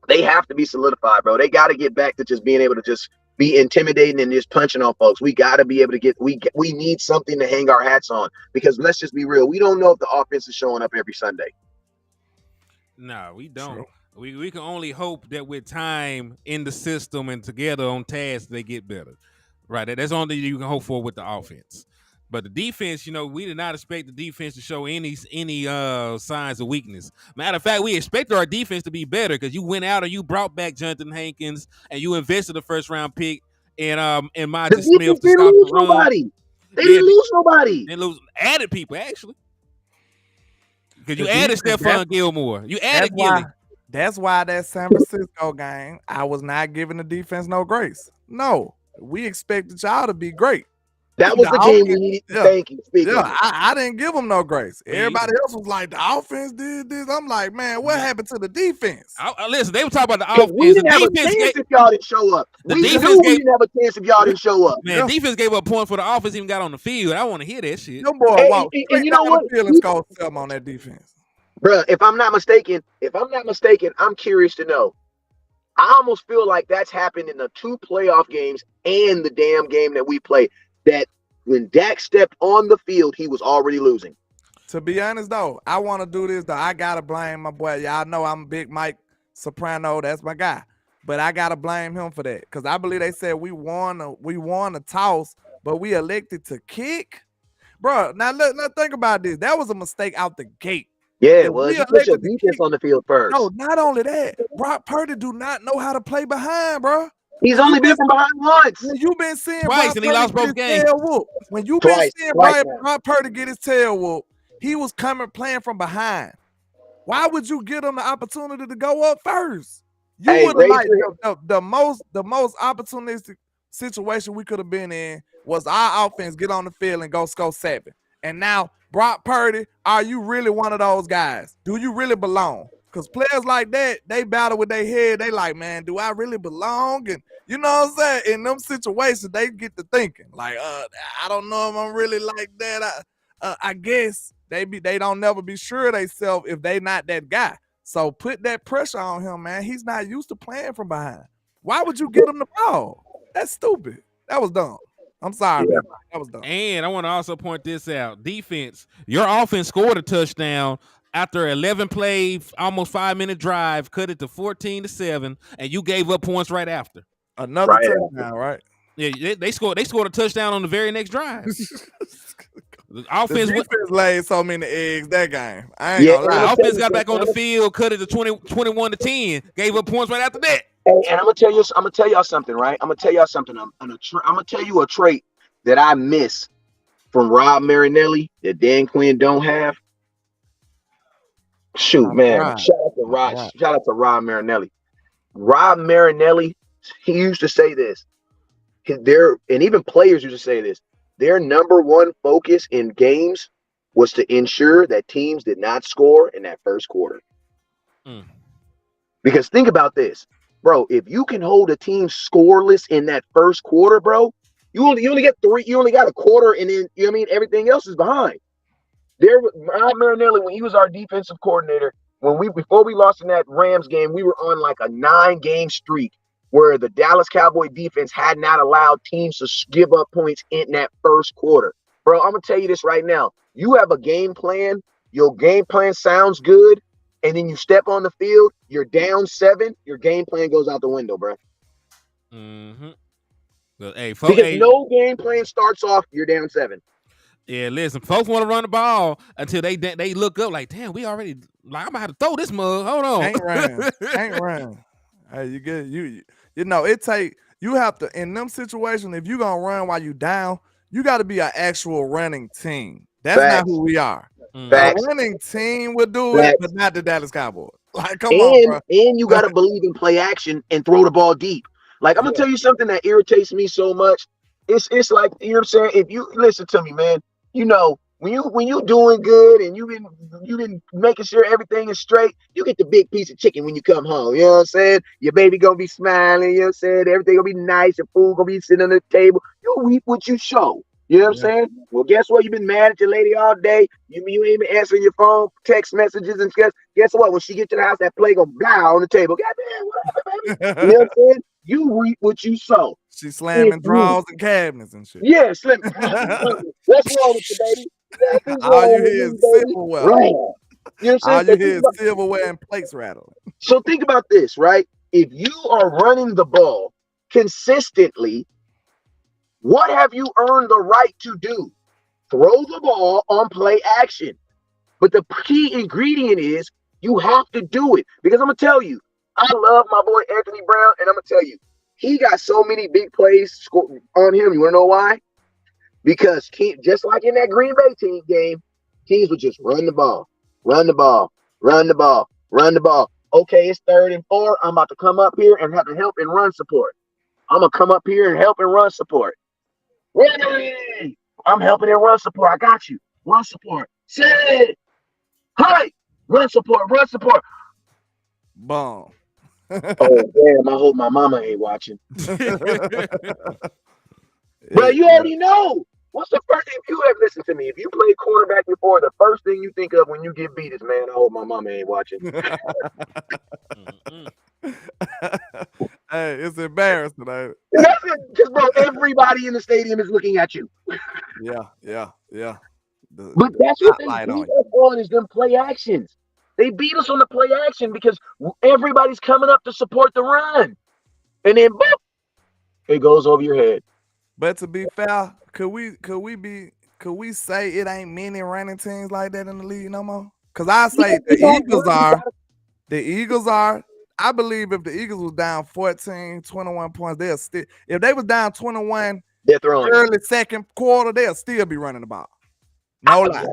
They have to be solidified, bro. They got to get back to just being able to just be intimidating and just punching on folks. We got to be able to we need something to hang our hats on, because let's just be real. We don't know if the offense is showing up every Sunday. No, we don't. True. We can only hope that with time in the system and together on task, they get better. Right. That's the only thing you can hope for with the offense. But the defense, you know, we did not expect the defense to show any signs of weakness. Matter of fact, we expected our defense to be better because you went out and you brought back Jonathan Hankins and you invested a first-round pick in Majid Smith to stop the run. Nobody. They didn't lose nobody. They added people, actually. Because you added Stephon Gilmore. You added Gilly. That's why that San Francisco game, I was not giving the defense no grace. No, we expected y'all to be great. That was the game we needed to thank you. I didn't give them no grace. Everybody else was like, the offense did this. I'm like, man, what happened to the defense? Listen, they were talking about the offense. We didn't have a chance if y'all didn't show up. We didn't have a chance if y'all didn't show up. Man, defense gave up points for the offense even got on the field. I want to hear that shit. Them boy walked and you know what? Let's go sell on that defense. Bro, if I'm not mistaken, I'm curious to know. I almost feel like that's happened in the 2 playoff games and the damn game that we played. That when Dak stepped on the field, he was already losing. To be honest, though, I want to do this, though. I got to blame my boy. Y'all know I'm Big Mike Soprano. That's my guy. But I got to blame him for that, because I believe they said we won a toss, but we elected to kick. Bro, now think about this. That was a mistake out the gate. Yeah, well, you put your defense on the field first. No, not only that, Brock Purdy do not know how to play behind, bro. He's only been from behind once. You've been seeing twice, and he lost both games. When you've been seeing Brock Purdy get his tail whooped, he was playing from behind. Why would you give him the opportunity to go up first? You would have liked the most opportunistic situation we could have been in was our offense get on the field and go score 7. And now, Brock Purdy, are you really one of those guys? Do you really belong? Because players like that, they battle with their head. They like, man, do I really belong? And you know what I'm saying? In them situations, they get to thinking, like, I don't know if I'm really like that. I guess they don't never be sure of themselves if they not that guy. So put that pressure on him, man. He's not used to playing from behind. Why would you give him the ball? That's stupid. That was dumb. I'm sorry, man. That was dumb. And I want to also point this out. Defense, your offense scored a touchdown after 11 play, almost 5-minute drive, cut it to 14-7, and you gave up points right after. Another touchdown, right? Yeah, they scored a touchdown on the very next drive. The offense laid so many eggs that game. I ain't gonna lie. The offense got back on the field, cut it to 21-10, gave up points right after that. And I'm gonna tell y'all something, right? I'm gonna tell y'all something. I'm gonna tell you a trait that I miss from Rob Marinelli that Dan Quinn don't have. Shoot, man! Shout out to Rob Marinelli. Rob Marinelli, he used to say this. And even players used to say this. Their number one focus in games was to ensure that teams did not score in that first quarter. Because think about this. Bro, if you can hold a team scoreless in that first quarter, bro, you only get 3. You only got a quarter, and then you know what I mean. Everything else is behind. Rob Marinelli, when he was our defensive coordinator, before we lost in that Rams game, we were on like a 9-game streak where the Dallas Cowboy defense had not allowed teams to give up points in that first quarter. Bro, I'm gonna tell you this right now. You have a game plan. Your game plan sounds good. And then you step on the field, you're down 7, your game plan goes out the window, bro. Well, because no game plan starts off, you're down 7. Yeah, listen, folks want to run the ball until they look up like, damn, we already, like, I'm about to throw this mug. Hold on. Ain't run. Hey, you good? You know, you have to, in them situations, if you're going to run while you down, you got to be an actual running team. That's not who we are. The running team would do it, but not the Dallas Cowboys. Like, come on, bro. And you got to believe in play action and throw the ball deep. Like, I'm going to tell you something that irritates me so much. It's like, you know what I'm saying? If you listen to me, man, you know, when you doing good and you've been making sure everything is straight, you get the big piece of chicken when you come home. You know what I'm saying? Your baby gonna be smiling. You know what I'm saying? Everything gonna be nice. Your food gonna be sitting on the table. You reap what you sow. You know what I'm saying? Well, guess what? You've been mad at your lady all day. You ain't been answering your phone, text messages, and guess what? When she get to the house, that plate gonna blah on the table. Goddamn, what happened, baby? You know what I'm saying? You reap what you sow. She slamming drawers and cabinets and shit. Yeah, slim. What's wrong with you, baby? All you hear is silverware. Right. You know what I'm saying? All you hear is silverware and plates rattling. So think about this, right? If you are running the ball consistently, what have you earned the right to do? Throw the ball on play action. But the key ingredient is you have to do it. Because I'm going to tell you, I love my boy Anthony Brown, and I'm going to tell you, he got so many big plays on him. You want to know why? Because just like in that Green Bay team game, teams would just run the ball, run the ball, run the ball, run the ball. Okay, it's 3rd and 4. I'm about to come up here and have to help and run support. I'm going to come up here and help and run support. Ready! I'm helping and run support. I got you. Run support. Sit. Hi. Run support. Run support. Boom. Oh, damn. I hope my mama ain't watching. Bro, you already know. What's the first thing? If you have listened to me, if you played quarterback before, the first thing you think of when you get beat is, man, I hope my mama ain't watching. Hey, it's embarrassing, baby. That's it. Because, bro, everybody in the stadium is looking at you. Yeah. But that's what they beat us on is them play actions. They beat us on the play action because everybody's coming up to support the run. And then, boop, it goes over your head. But to be fair, could we say it ain't many running teams like that in the league no more? Because I say the Eagles are. I believe if the Eagles was down 14, 21 points, they'll still. If they was down 21 early second quarter, they'll still be running the ball. No lie.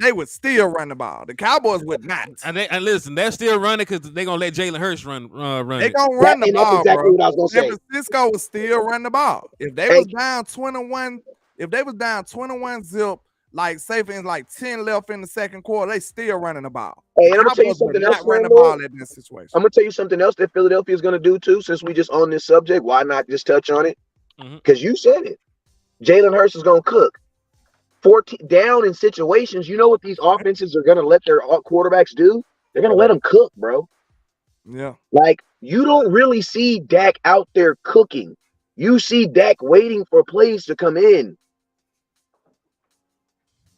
They would still run the ball. The Cowboys would not. And listen, they're still running because they're gonna let Jalen Hurts run. They gonna run the ball, exactly bro. what I was gonna say. San Francisco would still run the ball. If they was down 21, zip, like say for like 10 left in the second quarter, they still running the ball. Hey, and I'm gonna tell you something else. Run the ball in this situation. I'm gonna tell you something else that Philadelphia is gonna do too. Since we just on this subject, why not just touch on it? Because you said it. Jalen Hurts is gonna cook. 14 down in situations. You know what these offenses are gonna let their quarterbacks do? They're gonna let them cook, bro. Yeah. Like you don't really see Dak out there cooking. You see Dak waiting for plays to come in.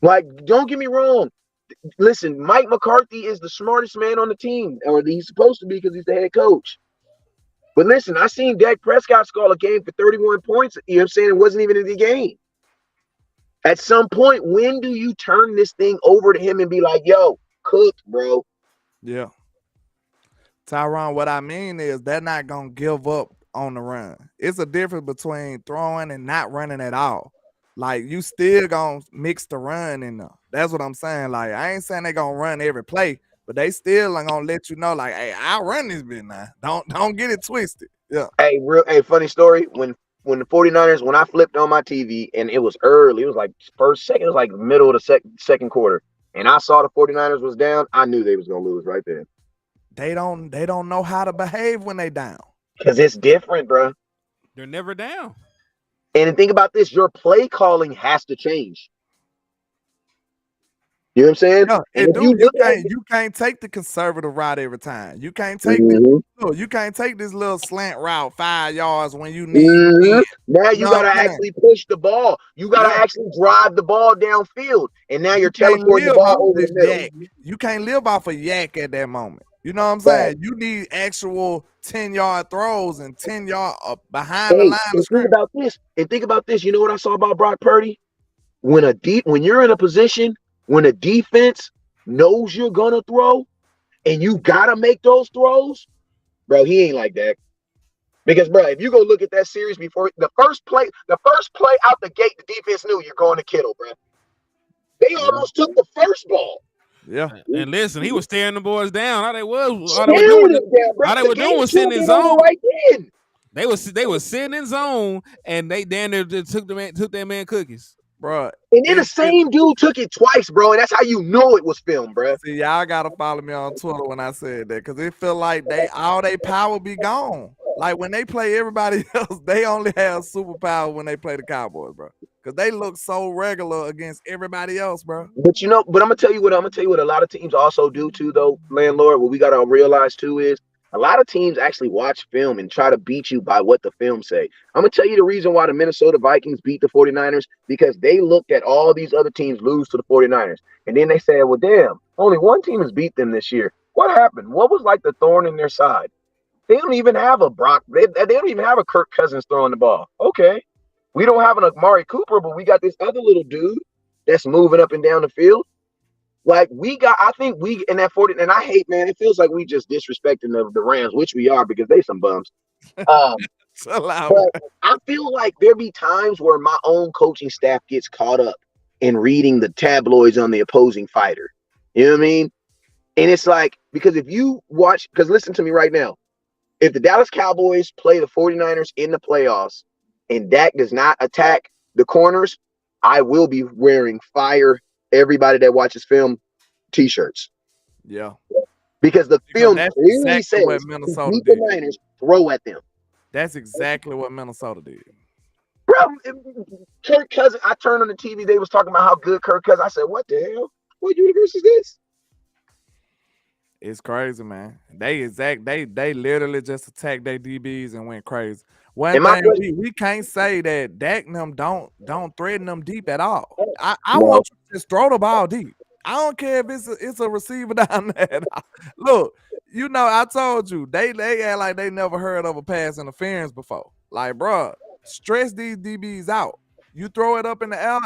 Like, don't get me wrong. Listen, Mike McCarthy is the smartest man on the team, or he's supposed to be because he's the head coach. But listen, I seen Dak Prescott score a game for 31 points. You know what I'm saying? It wasn't even in the game. At some point, when do you turn this thing over to him and be like, yo, cook, bro? Yeah. Tyron, what I mean is they're not going to give up on the run. It's a difference between throwing and not running at all. Like, you still going to mix the run in there. That's what I'm saying. Like, I ain't saying they're going to run every play, but they still are going to let you know, like, hey, I'll run this bit now. Don't get it twisted. Yeah. Hey, funny story. When the 49ers, when I flipped on my TV and it was early, it was like second, it was like middle of the second quarter. And I saw the 49ers was down, I knew they was going to lose right there. They don't know how to behave when they down. Because it's different, bro. They're never down. And think about this, your play calling has to change. You know what I'm saying? Yeah, you can't take the conservative route every time. You can't take you can't take this little slant route 5 yards when you need Now you gotta actually push the ball. You gotta actually drive the ball downfield. And now you're teleporting the ball over the middle. You can't live off a yak at that moment. You know what I'm saying? You need actual 10-yard throws and 10-yard behind the line of scrimmage. Think about this. You know what I saw about Brock Purdy? When you're in a position when a defense knows you're gonna throw and you gotta make those throws, bro, he ain't like that. Because, bro, if you go look at that series before the first play out the gate, the defense knew you're going to Kittle, bro. They almost took the first ball. Yeah. And listen, he was staring the boys down. All they were doing was sitting in zone. Right then. They was sitting in zone, and they down there took that man cookies. bro. And then the same dude took it twice, bro, and that's how you know it was filmed, bro. See, y'all gotta follow me on Twitter when I said that, because it feel like all they power be gone. Like when they play everybody else, they only have superpower when they play the Cowboys, bro. Because they look so regular against everybody else, bro. But I'm gonna tell you what a lot of teams also do too, though, landlord. What we gotta realize too is a lot of teams actually watch film and try to beat you by what the film say. I'm gonna tell you the reason why the Minnesota Vikings beat the 49ers, because they looked at all these other teams lose to the 49ers. And then they said, well, damn, only one team has beat them this year. What happened? What was like the thorn in their side? They don't even have a Brock. They don't even have a Kirk Cousins throwing the ball. Okay. We don't have an Amari Cooper, but we got this other little dude that's moving up and down the field. Like I think we in that 40, and I hate, man, it feels like we just disrespecting the Rams, which we are because they some bums. But I feel like there be times where my own coaching staff gets caught up in reading the tabloids on the opposing fighter. You know what I mean? And it's like, because if you watch, because listen to me right now, if the Dallas Cowboys play the 49ers in the playoffs and Dak does not attack the corners, I will be wearing fire everybody that watches film t-shirts. Yeah. Because the film clearly says what Minnesota beat did. the Niners, throw at them. That's exactly what Minnesota did. Bro, Kirk Cousins, I turned on the TV, they was talking about how good Kirk Cousins. I said, what the hell? What universe is this? It's crazy, man. They literally just attacked their DBs and went crazy. One thing we can't say that Dak and them don't threaten them deep at all. I want you to just throw the ball deep. I don't care if it's a receiver down there. Look, you know, I told you they act like they never heard of a pass interference before. Like, bro, stress these DBs out. You throw it up in the air,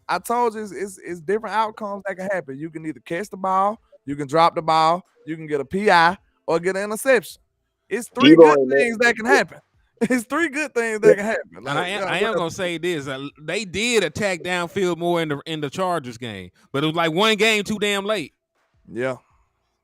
I told you it's different outcomes that can happen. You can either catch the ball, you can drop the ball, you can get a PI, or get an interception. It's three good things that can happen. It's three good things that can happen. Like, I am gonna say this: they did attack downfield more in the Chargers game, but it was like one game too damn late. Yeah,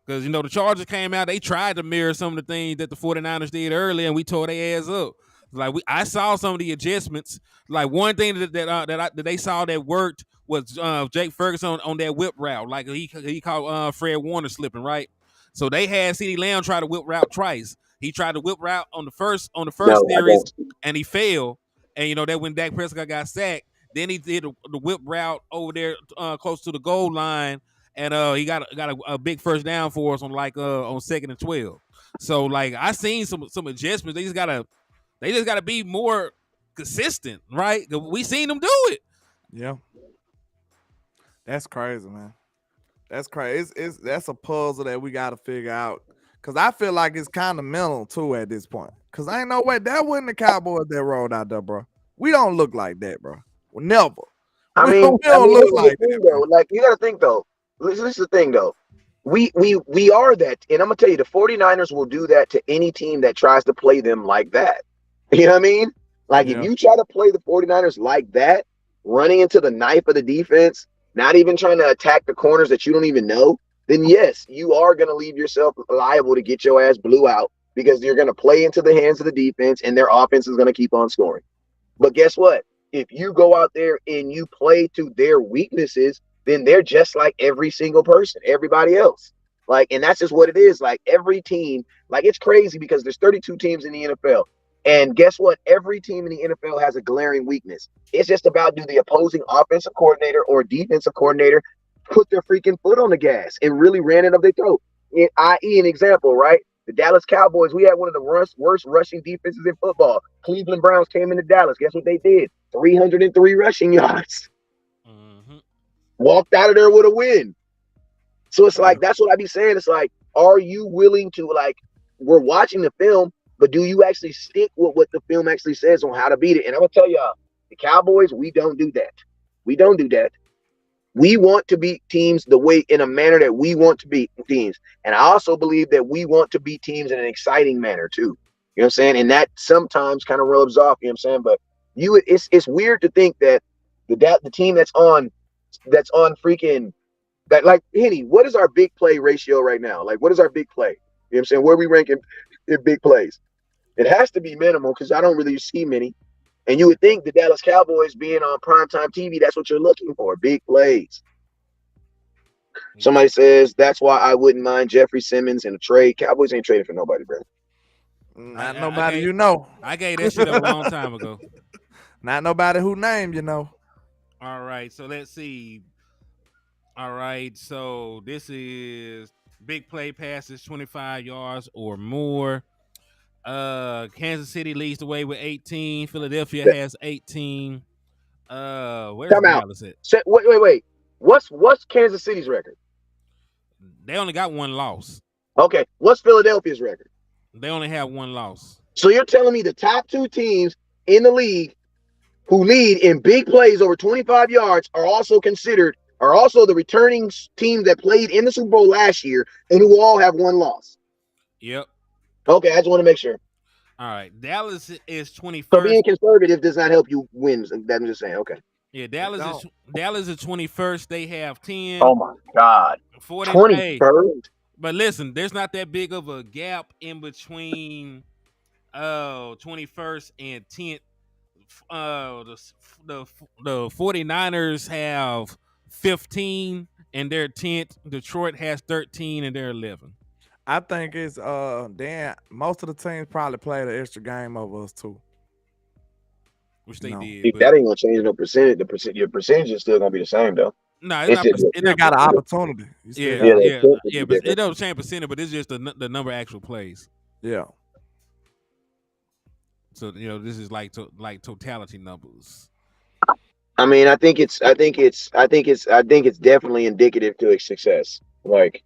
because the Chargers came out, they tried to mirror some of the things that the 49ers did early, and we tore their ass up. Like I saw some of the adjustments. Like one thing that they saw that worked was Jake Ferguson on that whip route. Like he caught Fred Warner slipping, right. So they had CeeDee Lamb try to whip route twice. He tried to whip route on the first series, and he failed. And that when Dak Prescott got sacked, then he did the whip route over there close to the goal line, and he got a big first down for us on on 2nd and 12. So like I seen some adjustments. They just gotta be more consistent, right? We seen them do it. Yeah, that's crazy, man. That's crazy. That's a puzzle that we got to figure out. Because I feel like it's kind of mental, too, at this point. Because I ain't no way. That wasn't the Cowboys that rolled out there, bro. We don't look like that, bro. Never. I mean, we don't look like that. Though. Like, you got to think, though. This is the thing, though. We are that. And I'm going to tell you, the 49ers will do that to any team that tries to play them like that. You know what I mean? Like, if you try to play the 49ers like that, running into the knife of the defense, not even trying to attack the corners that you don't even know, then yes, you are going to leave yourself liable to get your ass blew out because you're going to play into the hands of the defense and their offense is going to keep on scoring. But guess what? If you go out there and you play to their weaknesses, then they're just like every single person, everybody else. Like, and that's just what it is. Like every team, like it's crazy because there's 32 teams in the NFL. And guess what? Every team in the NFL has a glaring weakness. It's just about, do the opposing offensive coordinator or defensive coordinator put their freaking foot on the gas and really ran it up their throat. I.e. an example, right? The Dallas Cowboys, we had one of the worst rushing defenses in football. Cleveland Browns came into Dallas. Guess what they did? 303 rushing yards. Mm-hmm. Walked out of there with a win. So it's like, that's what I be saying. It's like, are you willing to, like, we're watching the film, but do you actually stick with what the film actually says on how to beat it? And I'm going to tell y'all, the Cowboys, we don't do that. We don't do that. We want to beat teams in a manner that we want to beat teams. And I also believe that we want to beat teams in an exciting manner too. You know what I'm saying? And that sometimes kind of rubs off, you know what I'm saying? But it's weird to think that the team that's on freaking that, like, Henny, what is our big play ratio right now? Like, what is our big play? You know what I'm saying? Where are we ranking in big plays? It has to be minimal because I don't really see many. And you would think the Dallas Cowboys being on primetime TV, that's what you're looking for, big plays. Somebody says that's why I wouldn't mind Jeffrey Simmons in a trade. Cowboys ain't trading for nobody, bro. Not nobody you know. I gave that shit up a long time ago. Not nobody who named you know. All right, so let's see. All right, so this is big play passes, 25 yards or more. Kansas City leads the way with 18. Philadelphia has 18. Where's Dallas at? Wait. What's Kansas City's record? They only got one loss. Okay. What's Philadelphia's record? They only have one loss. So you're telling me the top two teams in the league who lead in big plays over 25 yards are also the returning team that played in the Super Bowl last year and who all have one loss? Yep. Okay, I just want to make sure. All right. Dallas is 21st. So being conservative does not help you win. I'm just saying. Okay. Yeah, Dallas is 21st. They have 10. Oh my God. 21st. But listen, there's not that big of a gap in between 21st and 10th. The 49ers have 15 and they're 10th. Detroit has 13 and they're 11. I think it's most of the teams probably played an extra game over us too. Which they did. If that ain't gonna change no percentage. Your percentage is still gonna be the same though. No, it got an opportunity. Yeah, but it don't change percentage, but it's just the number of actual plays. Yeah. So this is like totality numbers. I mean, I think it's definitely indicative to a success. Like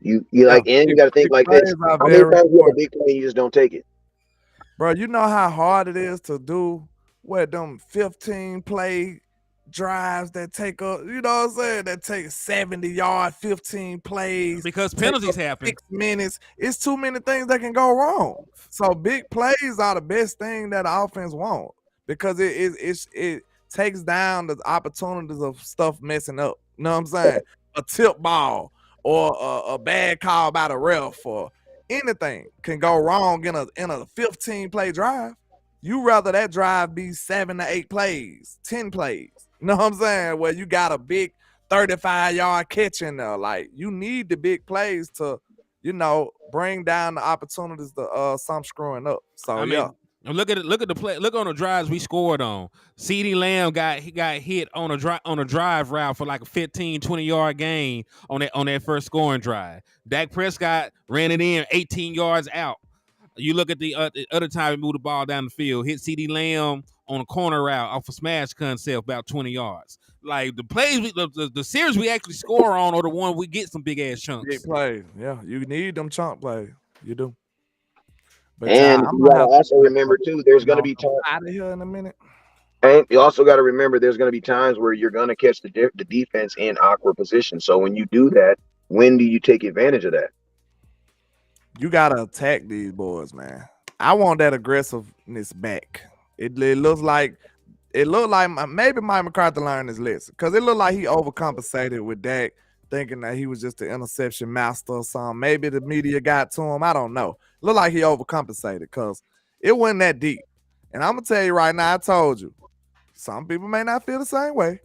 you got to think like this. How many times you have a big play and you just don't take it? Bro, you know how hard it is to do them 15 play drives that take up, you know what I'm saying? That take 70 yards, 15 plays. Because penalties happen. 6 minutes. It's too many things that can go wrong. So big plays are the best thing that the offense wants because it takes down the opportunities of stuff messing up. You know what I'm saying? A tip ball or a bad call by the ref or anything can go wrong in a 15 play drive. You rather that drive be 7 to 8 plays, 10 plays. You know what I'm saying? Where you got a big 35-yard catch in there. Like, you need the big plays to, bring down the opportunities to some screwing up. So, look at the play. Look on the drives we scored on. CeeDee Lamb got hit on a drive route for like a 15, 20-yard gain on that first scoring drive. Dak Prescott ran it in 18 yards out. You look at the other time he moved the ball down the field, hit CeeDee Lamb on a corner route off a smash concept about 20 yards. Like the plays, the series we actually score on are the one we get some big ass chunks. Big plays, yeah. You need them chunk plays. You do. But and you gotta also remember too, there's gonna be times out of here in a minute. And you also got to remember there's going to be times where you're going to catch the defense in awkward position. So when you do that, when do you take advantage of that? You gotta attack these boys, man. I want that aggressiveness back. It looks like maybe Mike McCarthy learned his lesson because it looked like he overcompensated with Dak, thinking that he was just the interception master or something. Maybe the media got to him. I don't know. It looked like he overcompensated because it wasn't that deep. And I'm gonna tell you right now, I told you, some people may not feel the same way,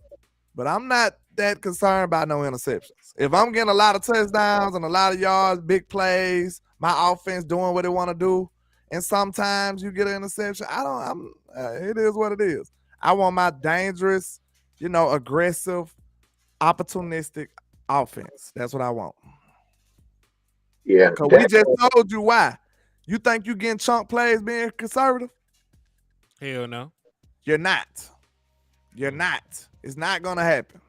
but I'm not that concerned about no interceptions. If I'm getting a lot of touchdowns and a lot of yards, big plays, my offense doing what it want to do, and sometimes you get an interception, it is what it is. I want my dangerous, aggressive, opportunistic offense. That's what I want. Yeah. Because we just told you why. You think you getting chunk plays being conservative? Hell no. You're not. It's not gonna happen.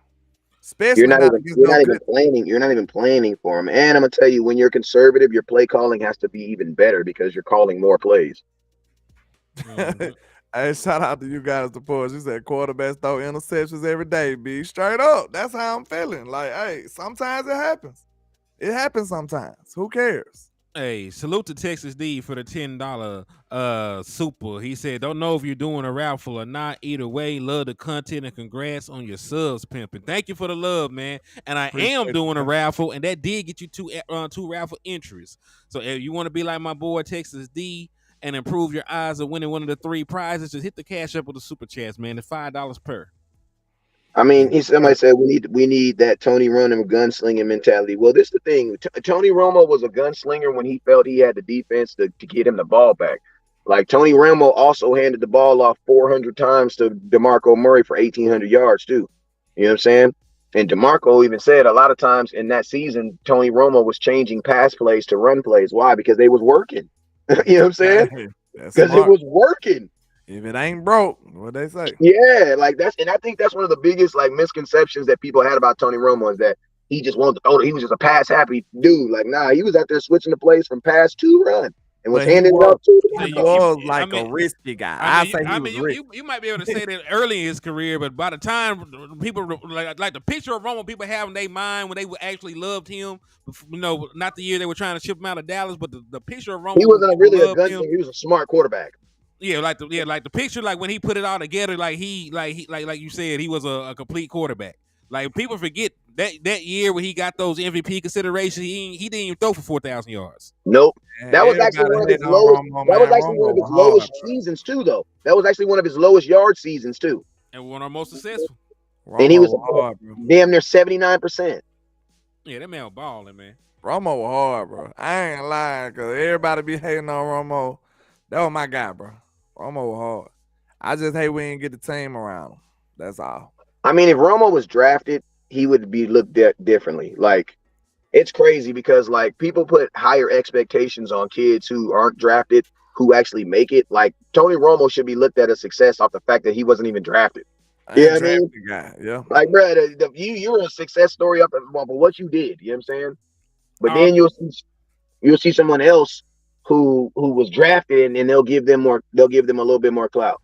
Especially you're not even planning for them. And I'm gonna tell you, when you're conservative, your play calling has to be even better because you're calling more plays. Hey, shout out to you guys, the boys. You said quarterbacks throw interceptions every day. Be straight up. That's how I'm feeling. Like, hey, sometimes it happens. It happens sometimes. Who cares? Hey, salute to Texas D for the $10 super. He said, don't know if you're doing a raffle or not. Either way, love the content and congrats on your subs pimping. Thank you for the love, man. And I am doing a raffle, and that did get you two raffle entries. So if you want to be like my boy Texas D and improve your odds of winning one of the 3 prizes, just hit the Cash App with the Super Chats, man. It's $5 per. I mean, somebody said we need that Tony Romo gunslinging mentality. Well, this is the thing. Tony Romo was a gunslinger when he felt he had the defense to get him the ball back. Like Tony Romo also handed the ball off 400 times to DeMarco Murray for 1,800 yards too. You know what I'm saying? And DeMarco even said a lot of times in that season, Tony Romo was changing pass plays to run plays. Why? Because they was working. You know what I'm saying? Because it was working. If it ain't broke, what they say? Yeah, like and I think that's one of the biggest like misconceptions that people had about Tony Romo is that he just wanted to throw. He was just a pass happy dude. Like, nah, he was out there switching the plays from pass to run and was handing it off to the He was like a risky guy. You might be able to say that early in his career, but by the time people like the picture of Romo, people have in their mind when they actually loved him. You know, not the year they were trying to ship him out of Dallas, but the picture of Romo. He wasn't really a gunslinger. He was a smart quarterback. Yeah, like the picture, like when he put it all together, like you said, he was a complete quarterback. Like people forget that year when he got those MVP considerations, he didn't even throw for 4,000 yards. Nope. That was actually one of his lowest. That was actually one of his lowest seasons too, though. That was actually one of his lowest yard seasons too. And one of our most successful. And he was damn near 79%. Yeah, that man was balling, man. Romo was hard, bro. I ain't lying, because everybody be hating on Romo. That was my guy, bro. Romo was hard. I just hate we didn't get the team around him. That's all. I mean, if Romo was drafted, he would be looked at differently. Like, it's crazy because like people put higher expectations on kids who aren't drafted, who actually make it. Like Tony Romo should be looked at as success off the fact that he wasn't even drafted. Yeah, I mean, guy. Yeah. Like, bro, you were a success story up for what you did. You know what I'm saying? But then you'll see someone else who was drafted and they'll give them a little bit more clout.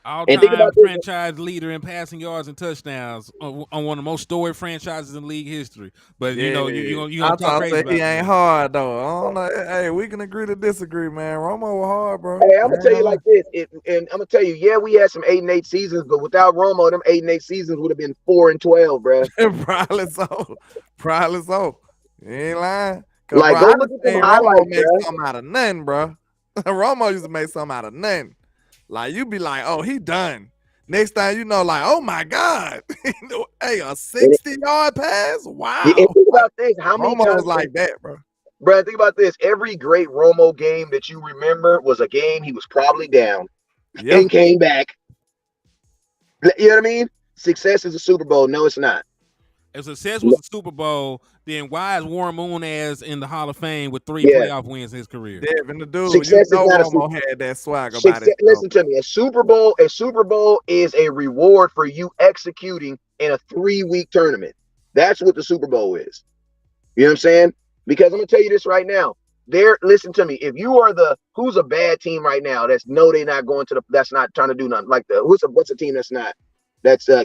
All-time franchise leader in passing yards and touchdowns on one of the most storied franchises in league history. But you know, you gonna talk crazy about he ain't hard though. I don't know. Hey, we can agree to disagree, man. Romo was hard, bro. Hey, I'm gonna tell you like this, and I'm gonna tell you, yeah, we had some 8-8 seasons, but without Romo, them 8-8 seasons would have been 4-12, bro. Probably so. Probably so. You ain't lying. Like, go look at them highlights, Romo make something out of nothing, bro. Romo used to make something out of nothing. Like, you be like, oh, he done. Next time you know, like, oh my God. Hey, a 60-yard pass? Wow. Yeah, and think about this. How many Romo times was like that, bro? Bro, think about this. Every great Romo game that you remember was a game he was probably down and came back. You know what I mean? Success is a Super Bowl. No, it's not. If success was a Super Bowl, then why is Warren Moon as in the Hall of Fame with 3 playoff wins in his career? Devin, the dude, Success you know is not Romo had that swag about it. Listen to me. A Super Bowl is a reward for you executing in a 3-week tournament. That's what the Super Bowl is. You know what I'm saying? Because I'm gonna tell you this right now. Listen to me. If you are who's a bad team right now they're not going to that's not trying to do nothing. Like what's a team that's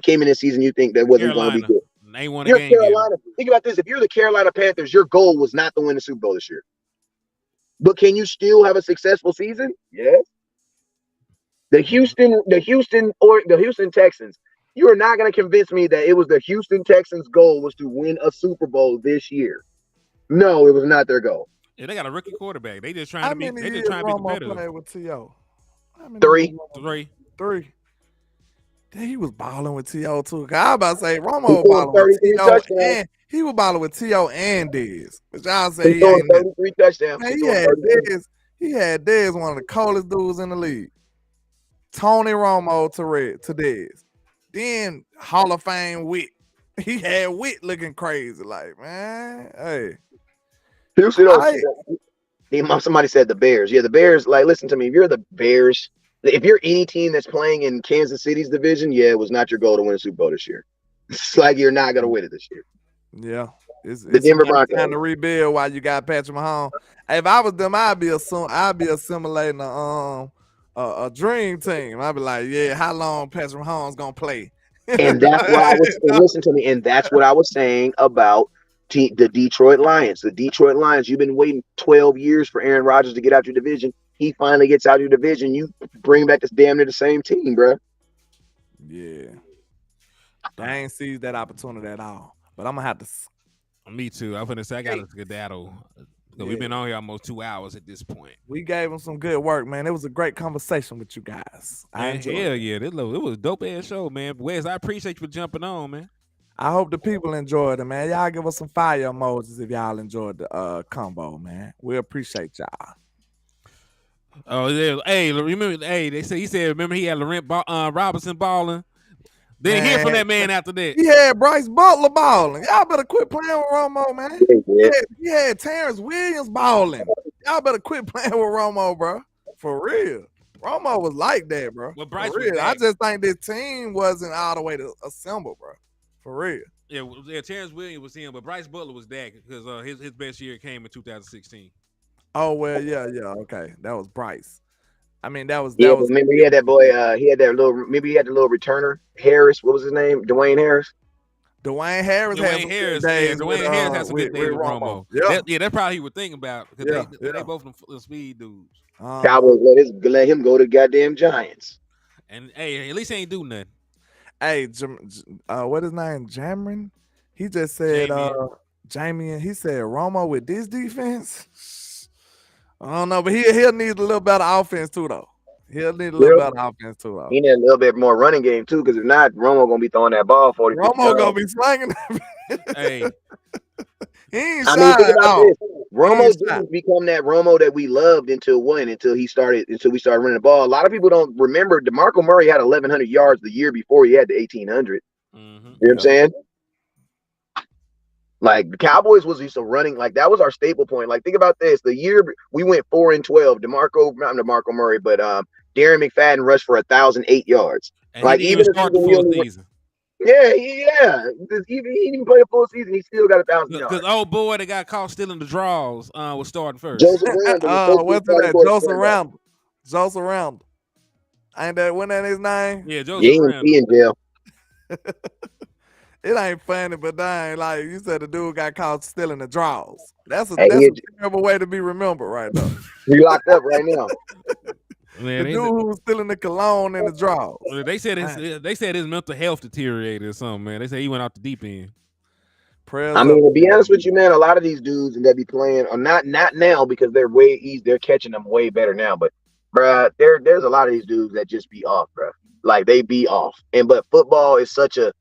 came in this season you think that wasn't going to be good? They won a You're game. Carolina. Think about this. If you're the Carolina Panthers, your goal was not to win the Super Bowl this year. But can you still have a successful season? Yes. The Houston Texans. You are not going to convince me that it was the Houston Texans' goal was to win a Super Bowl this year. No, it was not their goal. Yeah, they got a rookie quarterback. They just trying to be. They just trying to be competitive. Played with T.O. 3. Damn, he was balling with T.O. too. I was about to say Romo was balling with T.O. and he was balling with T.O. and Dez. But y'all say he ain't 33 touchdowns. Man, he had Dez, one of the coldest dudes in the league. Tony Romo to Dez. Then Hall of Fame Witt. He had Witt looking crazy. Like, man, hey. Somebody said the Bears. Yeah, the Bears, like, listen to me. If you're the Bears, if you're any team that's playing in Kansas City's division, yeah, it was not your goal to win a Super Bowl this year. It's like you're not going to win it this year. Yeah. It's the Denver Broncos. Trying to rebuild while you got Patrick Mahomes. If I was them, I'd be assimilating a dream team. I'd be like, yeah, how long Patrick Mahomes going to play? And that's what listen to me, and that's what I was saying about the Detroit Lions. The Detroit Lions, you've been waiting 12 years for Aaron Rodgers to get out your division. He finally gets out of your division. You bring back this damn near the same team, bro. Yeah. They ain't seized that opportunity at all. But I'm going to have to. Me too. I'm going to say I got to skedaddle. So we've been on here almost 2 hours at this point. We gave them some good work, man. It was a great conversation with you guys. I enjoyed Hell it. yeah, it was a dope ass show, man. Wes, I appreciate you for jumping on, man. I hope the people enjoyed it, man. Y'all give us some fire emojis if y'all enjoyed the combo, man. We appreciate y'all. Oh yeah, hey, remember? Hey, he said remember he had Laurent Robinson balling. Didn't hear from that man after that. He had Bryce Butler balling. Y'all better quit playing with Romo, man. He had Terrence Williams balling. Y'all better quit playing with Romo, bro. For real. Romo was like that, bro. Well, Bryce For was real. I back. just think this team wasn't all the way to assemble, bro. For real. Yeah, Terrence Williams was him, but Bryce Butler was Dak because his best year came in 2016. Oh well, yeah, okay. That was Bryce. I mean, that was But remember he had that boy. He had that little. Maybe he had the little returner Harris. What was his name? Dwayne Harris. Dwayne Harris had some good days Dwayne Harris had some good days with Romo. Yeah, That's probably he would think about because they both them speed dudes. Cowboys let him go to goddamn Giants. And hey, at least he ain't do nothing. Hey, what his name? Jamron? He just said Jamie, and he said Romo with this defense. I don't know, but he'll need a little better offense too, though. He'll need a little better offense too, though. He need a little bit more running game too, because if not, Romo gonna be throwing that ball 40. Romo gonna be slanging. Hey, he ain't I mean, think about this. Romo didn't become that Romo that we loved until we started running the ball. A lot of people don't remember DeMarco Murray had 1,100 yards the year before he had the 1,800. You know what I'm saying? Like the Cowboys was used to running, like that was our staple point. Like think about this: the year we went 4-12, not DeMarco Murray, but Darren McFadden rushed for 1,008 yards. And like he didn't even start the full season. Yeah. He didn't even play a full season. He still got 1,000 yards. Because old boy that got caught stealing the draws was starting first. Joseph Randall. Joseph Randall. Ain't that his name? Yeah, Joseph Randall. He in jail. It ain't funny, but dang, like you said, the dude got caught stealing the draws. That's a terrible way to be remembered right now. He locked up right now. Man, the dude who was stealing the cologne and the draws. They said his mental health deteriorated or something, man. They said he went off the deep end. I mean, to be honest with you, man, a lot of these dudes that be playing are not now because they're way easy. They're catching them way better now. But, bruh, there's a lot of these dudes that just be off, bruh. Like they be off. But football is such a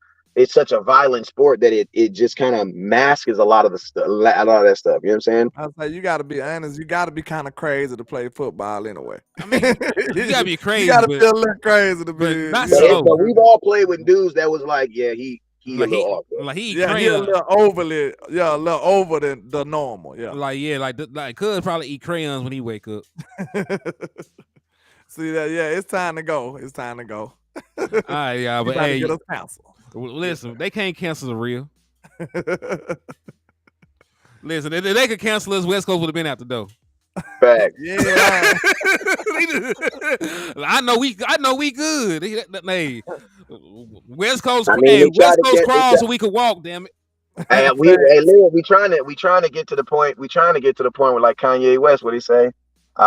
violent sport that it just kind of masks a lot of that stuff. You know what I'm saying? I was like, you got to be honest. You got to be kind of crazy to play football anyway. I mean, you got to be crazy. You got to be a little crazy to be. Not so. But we've all played with dudes that was like, yeah, he like a little off. Like he a little overly, a little over than the normal. Yeah. Like Cuz probably eat crayons when he wake up. See that? Yeah, it's time to go. It's time to go. All right, y'all. But hey, get us canceled. Listen, they can't cancel the real. Listen, if they could cancel us, West Coast would have been out the door. Fact. Yeah. I know we good. Hey, West Coast, West Coast crawl so we could walk. Damn it. Hey, Lil, we trying to get to the point. We trying to get to the point where like Kanye West, what he say? Wait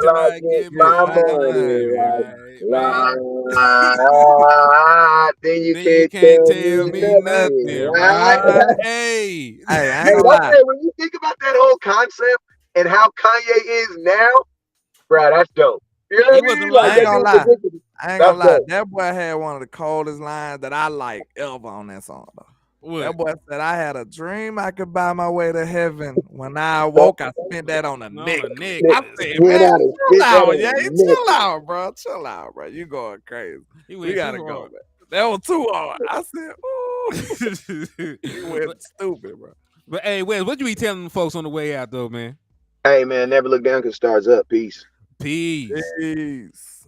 till I get my money. Then you can't tell me nothing. Right? Hey, when you think about that whole concept and how Kanye is now, bro, that's dope. You know what I mean? I ain't gonna lie. That boy had one of the coldest lines that I like ever on that song, though. What? That boy said, I had a dream I could buy my way to heaven. When I awoke, I spent that on the neck. I said, man, chill out, bro. Chill out, bro. You going crazy. We gotta go, man. That was too hard. I said, ooh. You went stupid, bro. But hey, Wes, what you be telling folks on the way out, though, man? Hey, man, never look down because stars up. Peace. Peace.